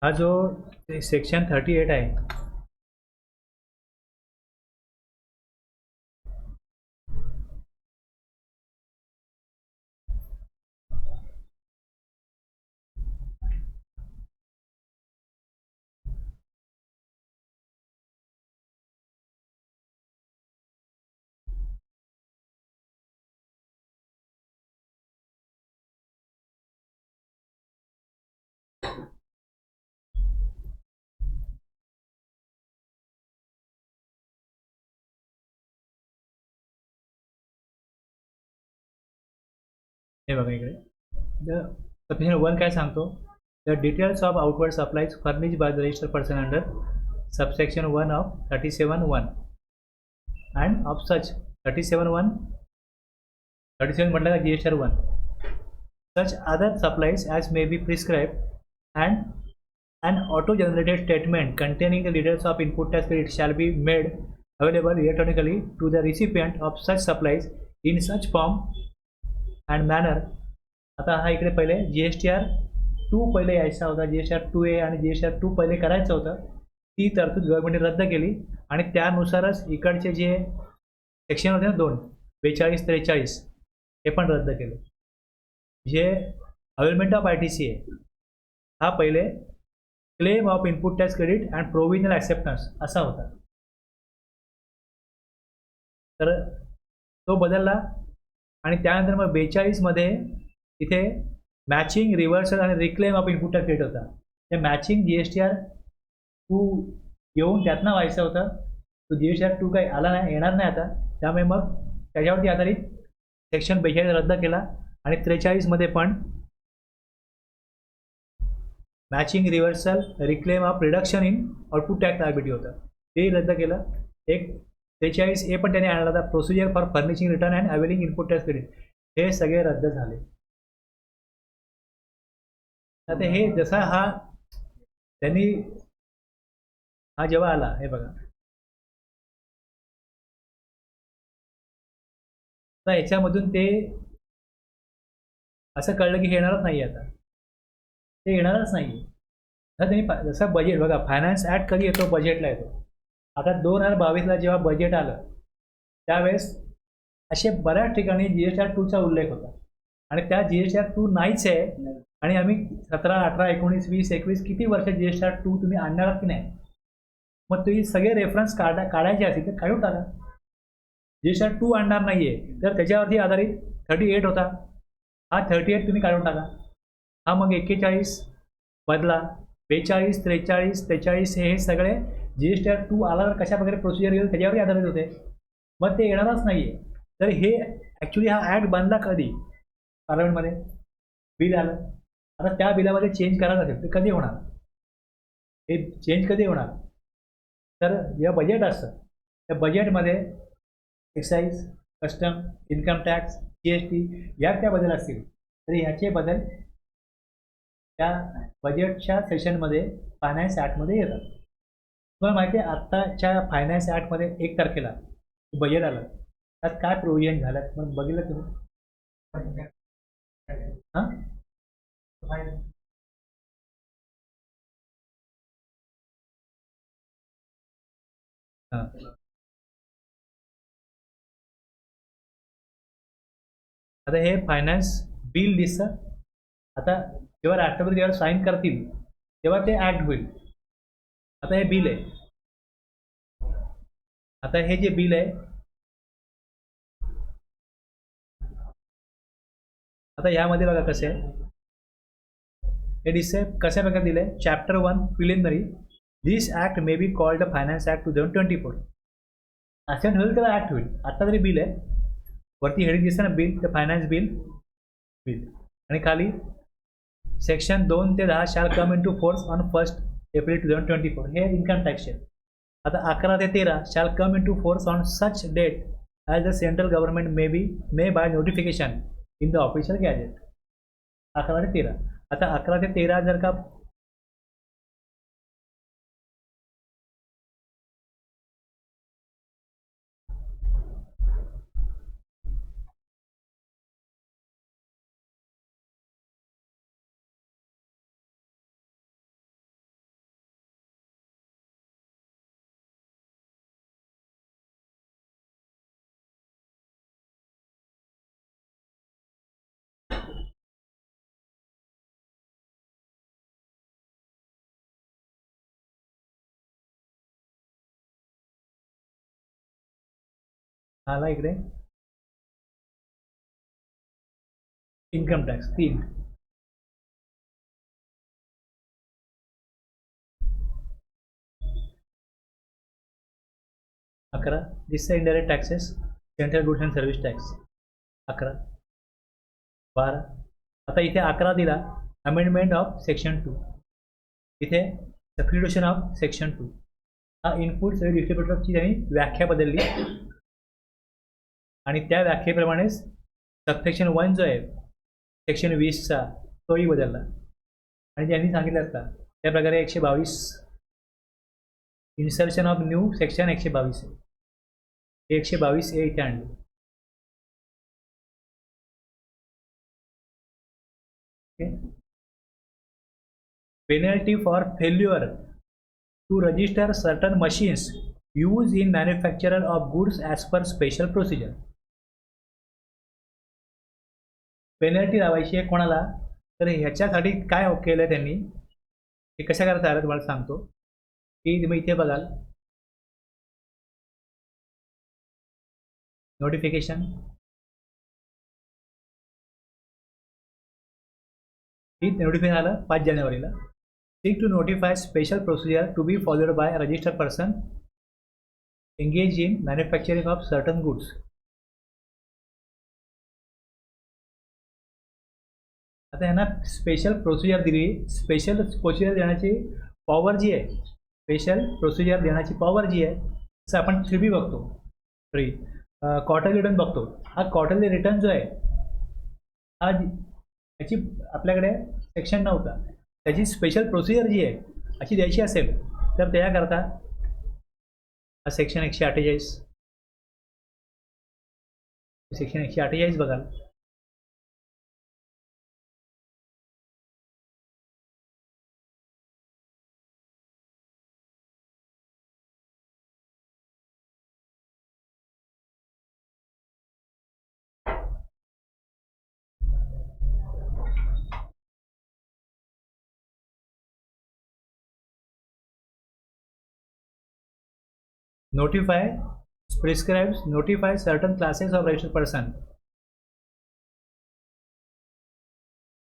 हा जो सेक्शन 38 आहे, हे बघा इकडे सबसेक्शन 1 काय सांगतो, the details of outward supplies furnish by the register person under subsection 1 of 37(1) and of such 37(1) 37 म्हटलं का GSR 1, such other supplies as may be prescribed, and an auto-generated statement containing the details of input tax credit shall be made available electronically to the recipient of such supplies in such form and manner. आता हा इकडे पहिले GSTR 2 पहिले यायचा होता, GSTR 2A आणि GSTR 2 पहिले करायचं होतं, ती तरतूद गव्हर्नमेंटने रद्द केली आणि त्यानुसारच इकडचे जे सेक्शन होते ना 2, 42-43 हे पण रद्द केले. जे अवेलमेंट ऑफ ITC आहे हा पहिले claim of input tax credit and provisional acceptance असा होता, तर तो बदलला आणि त्यानंतर मग 42 मध्ये इथे मॅचिंग रिव्हर्सल आणि reclaim of input tax credit होता. ते मॅचिंग GSTR 2 येऊन त्यातनं व्हायचं होतं, तो GSTR 2 काही आला नाही, येणार नाही आता, त्यामुळे मग त्याच्यावरती आधारित सेक्शन 42 रद्द केला आणि 43 मध्ये पण matching reversal reclaim of reduction in output tax liability होतं, ते रद्द केलं. एक 43A पण त्याने आणला होता, procedure for furnishing return and availing input tax credit, हे सगळे रद्द झाले. आता हे जसा हा त्यांनी हा जेव्हा आला, हे बघा आता याच्यामधून ते असं कळलं की हे येणारच नाही, आता ते येणारच नाही. आता त्यांनी जसं बजेट बघा, फायनान्स ॲक्ट कधी येतो, बजेटला येतो. आता 2022ला जेव्हा बजेट आलं त्यावेळेस असे बऱ्याच ठिकाणी GSTR 2चा उल्लेख होता आणि त्या GSTR 2 नाहीच आहे आणि आम्ही 17, 18, 19, 20, 21 किती वर्ष GSTR 2 तुम्ही आणणार की नाही, मग तुम्ही सगळे रेफरन्स काढायचे असतील तर काढून टाका. GSTR 2 आणणार नाहीये तर त्याच्यावरती आधारित 38 होता, हा 38 तुम्ही काढून टाका. हा मग 41 बदला, 42, 43, 43 हे सगळे GSTR 2 आला तर कशा प्रकारे प्रोसिजर येईल त्याच्यावरही आधारित होते, मग ते येणारच नाहीये. तर हे ॲक्च्युली हा ॲक्ट बनला कधी, पार्लमेंटमध्ये बिल आलं, आता त्या बिलामध्ये चेंज करायचं असेल तर कधी होणार, हे चेंज कधी होणार, तर जेव्हा बजेट असतं त्या बजेटमध्ये excise, custom, income tax, GST या त्या बदल असतील तर ह्याचे बदल त्या बजेटच्या सेशनमध्ये फायनान्स ॲक्टमध्ये येतात. तुम्हाला माहिती आहे आत्ताच्या फायनान्स ॲक्टमध्ये 1 तारखेला बजेट आलं, त्यात काय प्रोव्हिजन झालं मग बघितलं तुम्ही? हां हां आता हे फायनान्स बिल दिसतं, आता जेव्हा राष्ट्रपती जेव्हा साईन करतील तेव्हा ते ॲक्ट होईल. आता हे बिल आहे, आता हे जे बिल आहे, आता यामध्ये बघा कसे हे दिसते, कशा प्रकारे दिले. Chapter 1 preliminary, this act may be called the finance act 2024, असं होईल त्याला ॲक्ट होईल. आता तरी बिल आहे, वरती हेडिंग दिसतं ना बिल, तर फायनान्स बिल बिल आणि खाली सेक्शन 2 ते 10 shall come in to force on 1 April 2024, हे इन्कम टॅक्सचे. आता 11 ते 13 shall come in to force on such date as the central government may by notification in the official gazette. 11 ते 13, आता 11 ते 13 जर का आला इकडे इन्कम टॅक्स 3. अकरा this indirect taxes central goods and service tax 11. 12. आता इथे 11 दिला अमेंडमेंट ऑफ सेक्शन 2. इथे सबस्टिट्यूशन ऑफ सेक्शन 2. हा इनपुट डिस्ट्रीब्युटरची त्यांनी व्याख्या बदलली आणि त्या व्याख्येप्रमाणेच सबसेक्शन 1 जो आहे सेक्शन 20चा तोही बदलला आणि त्यांनी सांगितलं असता त्या प्रकारे 122 इन्सर्शन ऑफ न्यू सेक्शन 122 आहे. 122 ए इथे आणले. Penalty for failure to register certain machines use in manufacturer of goods as per special procedure. Penalty लावायची आहे कोणाला तर ह्याच्यासाठी काय केलं आहे त्यांनी हे कशा करता आलं तुम्हाला सांगतो की तुम्ही इथे बघाल नोटिफिकेशन ही नोटिफिकेशन आलं 5 जानेवारीला. Seek to notify special procedure to be followed by registered person engage in manufacturing of certain goods. आता यांना स्पेशल प्रोसिजर दिली. स्पेशल प्रोसिजर देण्याची पॉवर जी आहे स्पेशल प्रोसिजर देण्याची पॉवर जी आहे तसं आपण 3B बघतो सॉरी क्वार्टरली रिटर्न बघतो. हा क्वार्टरली रिटर्न जो आहे हा याची आपल्याकडे सेक्शन नव्हता. त्याची स्पेशल प्रोसिजर जी आहे अशी द्यायची असेल तर त्याकरता हा सेक्शन 148 सेक्शन 148 बघाल. notify certain classes of registered person.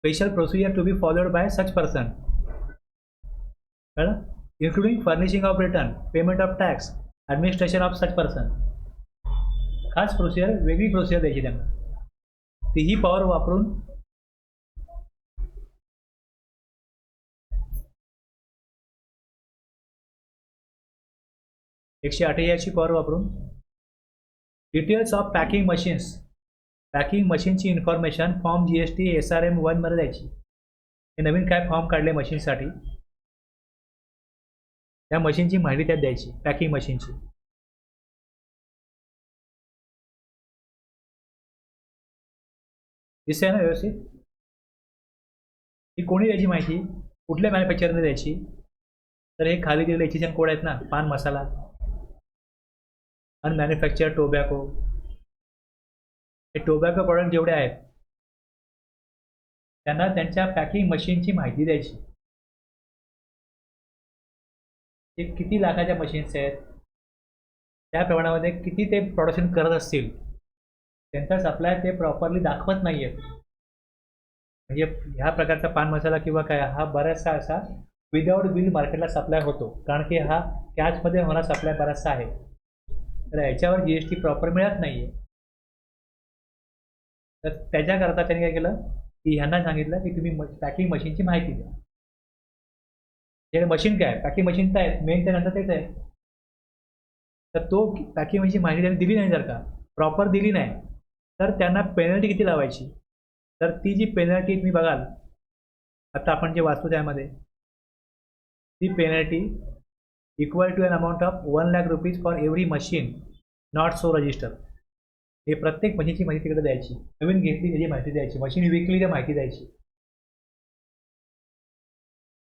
Special procedure to be followed by such person, including furnishing of return, payment of tax, administration of such person. खास प्रोसिजर वेगळी प्रोसिजर द्यायची त्यांना. तीही पॉवर वापरून एकशे 148 पॉवर वापरून डिटेल्स ऑफ पॅकिंग मशीनची इन्फॉर्मेशन फॉर्म GST SRM 1 मध्ये द्यायची. हे नवीन काय फॉर्म काढले मशीनसाठी त्या मशीनची माहिती त्यात द्यायची. पॅकिंग मशीनची दिसते ना व्यवस्थित. ही कोणी द्यायची माहिती कुठल्या मॅन्युफॅक्चरने द्यायची तर हे खाली दिलेले HSN कोड आहेत ना पान मसाला अनमॅन्युफॅक्चर्ड टोबॅको हे टोबॅको प्रॉडक्ट जेवढे आहेत त्यांना त्यांच्या पॅकिंग मशीनची माहिती द्यायची. ते किती लाखाच्या मशीन्स आहेत त्या प्रमाणामध्ये किती ते प्रोडक्शन करत असतील त्यांचा सप्लाय ते प्रॉपरली दाखवत नाही आहेत. म्हणजे ह्या प्रकारचा पान मसाला किंवा काय हा बराचसा असा विदाऊट बिल मार्केटला सप्लाय होतो कारण की हा कॅशमध्ये होणारा सप्लाय बराचसा आहे. तर याच्यावर GST प्रॉपर मिळत नाही आहे. तर त्याच्याकरता त्यांनी काय केलं की ह्यांना सांगितलं की तुम्ही पॅकिंग मशीनची माहिती द्या. हे मशीन काय पॅकिंग मशीन काय मेन त्यानंतर तेच आहे. तर तो पॅकिंग मशीनची माहिती त्यांनी दिली नाही जर का प्रॉपर दिली नाही तर त्यांना पेनल्टी किती लावायची तर ती जी पेनल्टी तुम्ही बघाल आता आपण जे वाचतो त्यामध्ये ती penalty equal to an amount of 1 lakh rupees for every machine not so register. हे प्रत्येक मशीनची माहिती तिकडे द्यायची. नवीन घेतली त्याची माहिती द्यायची. मशीन विकली तर माहिती द्यायची.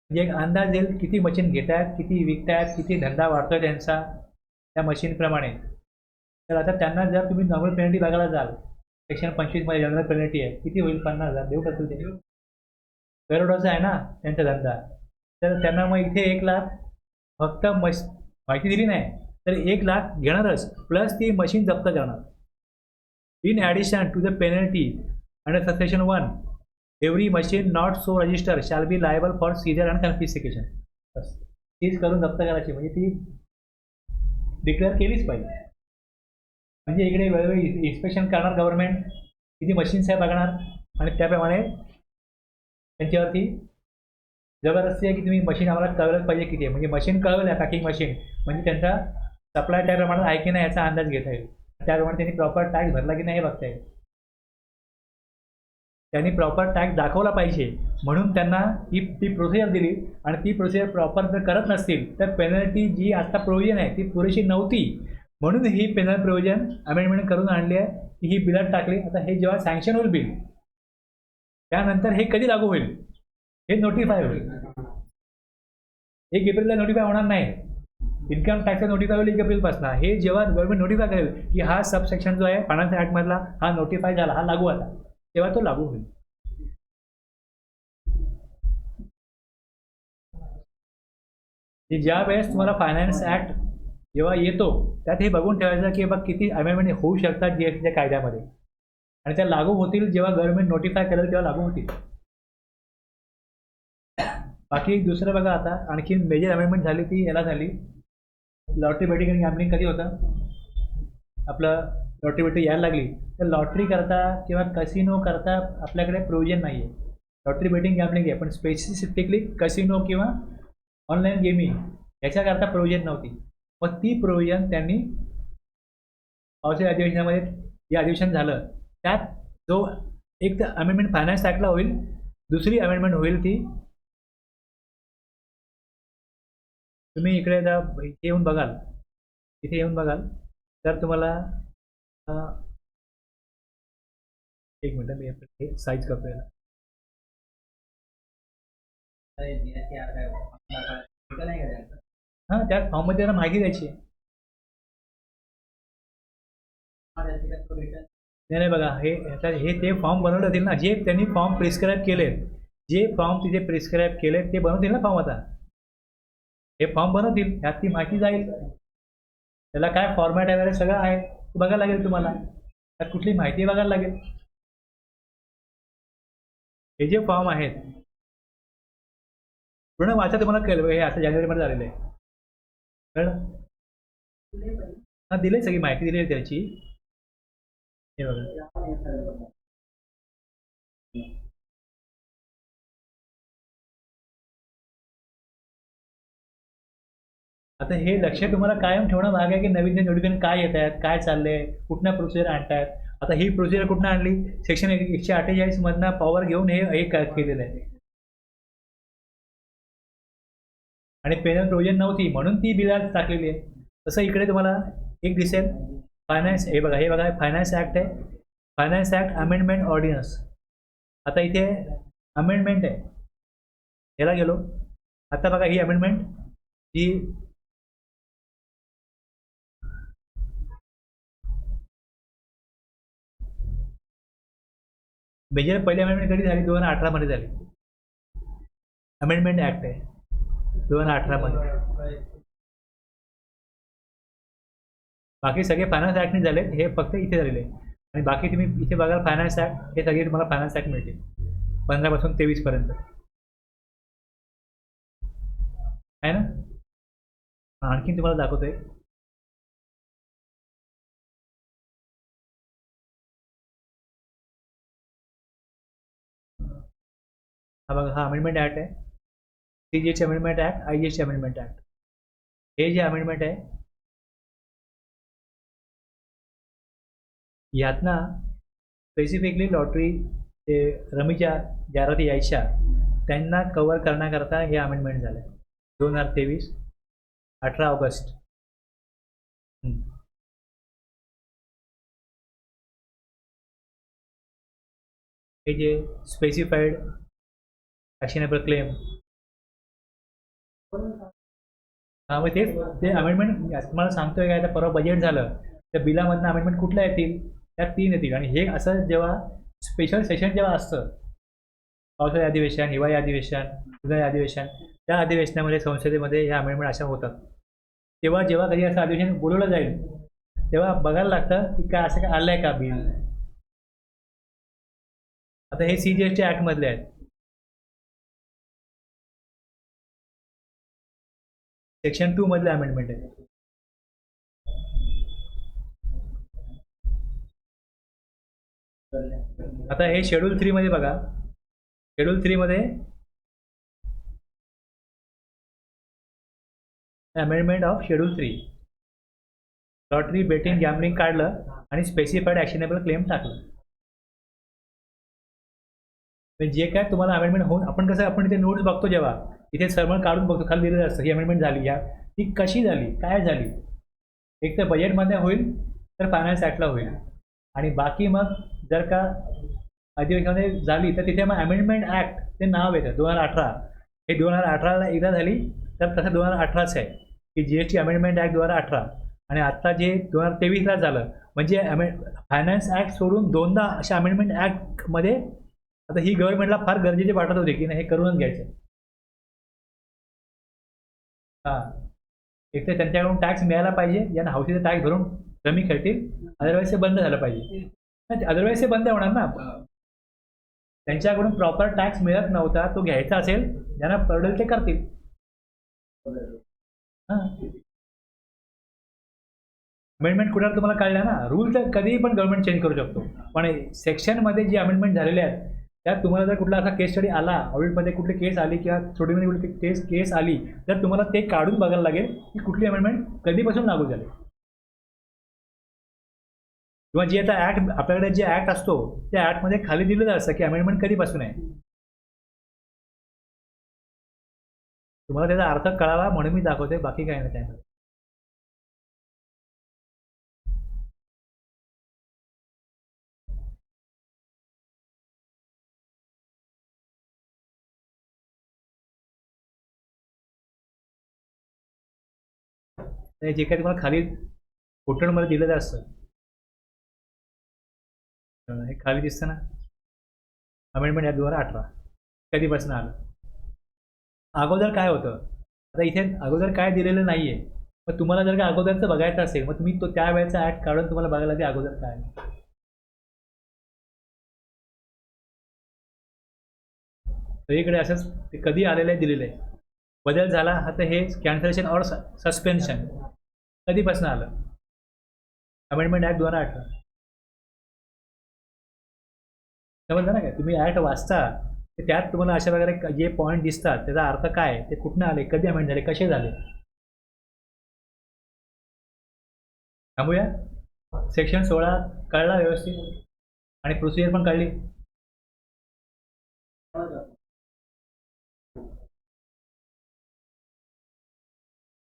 म्हणजे एक अंदाज येईल किती मशीन घेत आहेत किती विकतायत किती धंदा वाढतोय त्यांचा त्या मशीनप्रमाणे. तर आता त्यांना जर तुम्ही नॉर्मल पेनल्टी बघायला जाल सेक्शन 25 मध्ये जनरल पेनल्टी आहे किती होईल 50,000 देऊ शकतो ते करोडोचा आहे ना त्यांचा धंदा. तर त्यांना मग इथे 1 लाख फक्त माहिती दिली नाही तर 1,00,000 घेणारच, प्लस ती मशीन जप्त करणार. In addition to the penalty under subsection 1, every machine not so register shall be liable for seizure and confiscation. बस सीज करून जप्त करायची, म्हणजे ती डिक्लेअर केलीच पाहिजे. म्हणजे इकडे वेळोवेळी इन्स्पेक्शन करणार गव्हर्नमेंट, किती मशीन्स आहे बघणार, आणि त्याप्रमाणे त्यांच्यावरती जबरदस्ती आहे की तुम्ही मशीन आम्हाला कळवलंच पाहिजे किती आहे. म्हणजे मशीन कळवलं, पॅकिंग मशीन, म्हणजे त्यांचा सप्लाय त्याप्रमाणे आहे की नाही याचा अंदाज घेता येईल. त्याप्रमाणे त्यांनी प्रॉपर टॅक्स भरला की नाही हे बघता येईल. त्यांनी प्रॉपर टॅक्स दाखवला पाहिजे, म्हणून त्यांना ती प्रोसिजर दिली, आणि ती प्रोसिजर प्रॉपर जर करत नसतील तर पेनल्टी जी आता प्रोव्हिजन आहे ती पुरेशी नव्हती, म्हणून ही पेनल प्रोव्हिजन अमेंडमेंट करून आणली आहे की ही बिलात टाकली. आता हे जेव्हा सँक्शन होईल बिल, त्यानंतर हे कधी लागू होईल, हे नोटिफाय होईल. 1 एप्रिलला नोटिफाय होणार नाही. इन्कम टॅक्स नोटिफाय होईल 1 एप्रिलपासून. हे जेव्हा गव्हर्नमेंट नोटिफाय करेल की हा सबसेक्शन जो आहे फायनान्स ॲक्टमधला हा नोटिफाय झाला, हा लागू आता, तेव्हा तो लागू होईल. ज्या वेळेस तुम्हाला फायनान्स ॲक्ट जेव्हा येतो त्यात हे बघून ठेवायचं की बघ किती अमेंडमेंट होऊ शकतात जीएसटीच्या कायद्यामध्ये, आणि त्या लागू होतील जेव्हा गव्हर्नमेंट नोटिफाय करेल तेव्हा लागू होतील. बाकी दुसरं बघा, आता आणखी मेजर अमेंडमेंट झाली ती याला झाली, लॉटरी बेटिंग आणि गॅम्बलिंग कधी होतं, आपलं लॉटरी बेटिंग यायला लागली तर लॉटरी करता किंवा कसिनो करता आपल्याकडे प्रोव्हिजन नाही आहे. लॉटरी बेटिंग गॅम्बलिंग आहे, पण स्पेसिफिकली कसिनो किंवा ऑनलाईन गेमिंग याच्याकरता प्रोव्हिजन नव्हती. मग ती प्रोव्हिजन त्यांनी पावसाळी अधिवेशनामध्ये जे अधिवेशन झालं त्यात जो एक तर अमेंडमेंट फायनान्स ॲक्टला होईल, दुसरी अमेंडमेंट होईल ती तुम्ही इकडे इथे येऊन बघाल, इथे येऊन बघाल तर तुम्हाला एक मिनटं मी साईज करतो याला. हां, त्यात फॉर्ममध्ये त्यांना माहिती द्यायची आहे. नाही बघा, हे ते फॉर्म बनवले होतील ना, जे त्यांनी फॉर्म प्रिस्क्राईब केलेत, जे फॉर्म तिथे प्रिस्क्राईब केलेत ते बनवतील ना फॉर्म. आता हे फॉर्म बनवतील, त्यात ती माहिती जाईल, त्याला काय फॉर्मॅट वगैरे सगळं आहे ते बघायला लागेल तुम्हाला, त्यात कुठली माहिती बघायला लागेल. हे जे फॉर्म आहेत पूर्ण वाचा, तुम्हाला कळलं हे आता जानेवारीमध्ये झालेलं आहे, कळलं? हां, दिले सगळी माहिती दिली आहे त्याची. हे बघा, आता हे लक्ष तुम्हाला कायम ठेवणं भाग आहे की नवीन नोटिफिकेशन काय येत आहेत, काय चाललंय, कुठल्या प्रोसिजर आणतायत. आता ही प्रोसिजर कुठनं आणली, सेक्शन 148 मधनं पॉवर घेऊन हे केलेलं आहे, आणि पेनल प्रोव्हिजन नव्हती म्हणून ती बिलात टाकलेली आहे. तसं इकडे तुम्हाला एक दिसेल फायनान्स, हे बघा फायनान्स ॲक्ट आहे, फायनान्स ॲक्ट अमेंडमेंट ऑर्डिनन्स. आता इथे अमेंडमेंट आहे, याला गेलो, आता बघा ही अमेंडमेंट जी मेजर पहिली अमेंडमेंट कधी झाली, 2018 मध्ये झाली. अमेंडमेंट ॲक्ट आहे 2018 मध्ये. बाकी सगळे फायनान्स ॲक्टने झाले, हे फक्त इथे झालेले आहे. आणि बाकी तुम्ही इथे बघाल फायनान्स ॲक्ट, हे सगळे तुम्हाला फायनान्स ॲक्ट मिळतील 15 पासून 23 पर्यंत, आहे ना. आणखीन तुम्हाला दाखवतोय, हा बघा, हा अमेंडमेंट ॲक्ट आहे, CGST amendment act, IGST amendment act. हे जे अमेंडमेंट आहे यातना स्पेसिफिकली लॉटरी ते रमीच्या जाहिराती यायच्या त्यांना कव्हर करण्याकरता हे अमेंडमेंट झालं 2023, 18 ऑगस्ट. हे जे स्पेसिफाईड ॲक्शनेबल क्लेम, हां, मग ते अमेंडमेंट तुम्हाला सांगतोय काय, आता परवा बजेट झालं त्या बिलामधनं अमेंडमेंट कुठल्या येतील, त्यात 3 येतील. आणि हे असं जेव्हा स्पेशल सेशन जेव्हा असतं, पावसाळी अधिवेशन, हिवाळी अधिवेशन, उन्हाळी अधिवेशन, त्या अधिवेशनामध्ये संसदेमध्ये ह्या अमेंडमेंट अशा होतात. तेव्हा जेव्हा कधी असं अधिवेशन बोलवलं जाईल तेव्हा बघायला लागतं की काय असं काय आलंय का बिल. आता हे CGST ऍक्ट मधले आहेत. सेक्शन 2 मधले अमेंडमेंट आहे. आता हे शेड्यूल 3 मध्ये बघा. शेड्यूल 3 मध्ये amendment of schedule 3 lottery betting gambling काढलं आणि स्पेसिफाईड ॲक्शनेबल क्लेम टाकलं. जे काय तुम्हाला अमेंडमेंट होऊन आपण इथे नोट्स बघतो जेव्हा इथे सरमळ काढून बघतो खाली दिलेलं असतं ही अमेंडमेंट झाली या ती कशी झाली काय झाली. एक तर बजेटमध्ये होईल तर फायनान्स ॲक्टला होईल आणि बाकी मग जर का अधिवेशनामध्ये झाली तर तिथे मग अमेंडमेंट ॲक्ट ते नाव येतं 2018. हे 2018ला एकदा झाली तर तसं 2018च आहे की GST अमेंडमेंट ॲक्ट 2018 आणि आत्ता जे 2023ला झालं म्हणजे फायनान्स ॲक्ट सोडून दोनदा अशा अमेंडमेंट ॲक्टमध्ये आता ही गव्हर्नमेंटला फार गरजेचे वाटत होते की नाही हे करूनच घ्यायचं. हां एक तर त्यांच्याकडून टॅक्स मिळायला पाहिजे ज्यांना हौशीचा टॅक्स भरून कमी खेळतील अदरवाईज ते बंद झालं पाहिजे. अदरवाईज ते बंद होणार ना. त्यांच्याकडून प्रॉपर टॅक्स मिळत नव्हता तो घ्यायचा असेल ज्यांना परवडेल ते करतील. हां अमेंडमेंट कुठे तुम्हाला कळल्या ना. रूल तर कधीही पण गव्हर्नमेंट चेंज करू शकतो पण सेक्शनमध्ये जे अमेंडमेंट झालेले आहेत त्यात तुम्हाला जर कुठला असा केस स्टडी आला ऑडिटमध्ये कुठली केस आली किंवा थोडीमध्ये कुठली केस आली तर तुम्हाला ते काढून बघायला लागेल की कुठली अमेंडमेंट कधीपासून लागू झाली किंवा जे आता ॲक्ट आपल्याकडे जे ॲक्ट असतो त्या ॲक्टमध्ये खाली दिलेलं असतं की अमेंडमेंट कधीपासून आहे. तुम्हाला त्याचा अर्थ कळावा म्हणून मी दाखवते बाकी काही नाही त्यामध्ये. जे काही तुम्हाला खाली फोटोमध्ये दिलेलं असतं हे खाली दिसतं ना अमेंडमेंट या 2018 कधीपासून आलं. अगोदर काय होतं आता इथे अगोदर काय दिलेलं नाहीये मग तुम्हाला जर का अगोदरचं बघायचं असेल मग तुम्ही तो त्यावेळेचा ऍक्ट काढून तुम्हाला बघायला लागेल अगोदर काय. सगळीकडे असंच ते कधी आलेलं आहे दिलेलं आहे. बदल झाला आता हे कॅन्सलेशन और सस्पेन्शन कधीपासून आलं अमेंडमेंट ऍक्ट 2018. समजलं ना काय तुम्ही ऍक्ट वाचता त्यात तुम्हाला अशा प्रकारे जे पॉईंट दिसतात त्याचा अर्थ काय ते कुठनं आले कधी अमेंड झाले कसे झाले. थांबूया. सेक्शन 16 कळला व्यवस्थित आणि प्रोसिजर पण कळली.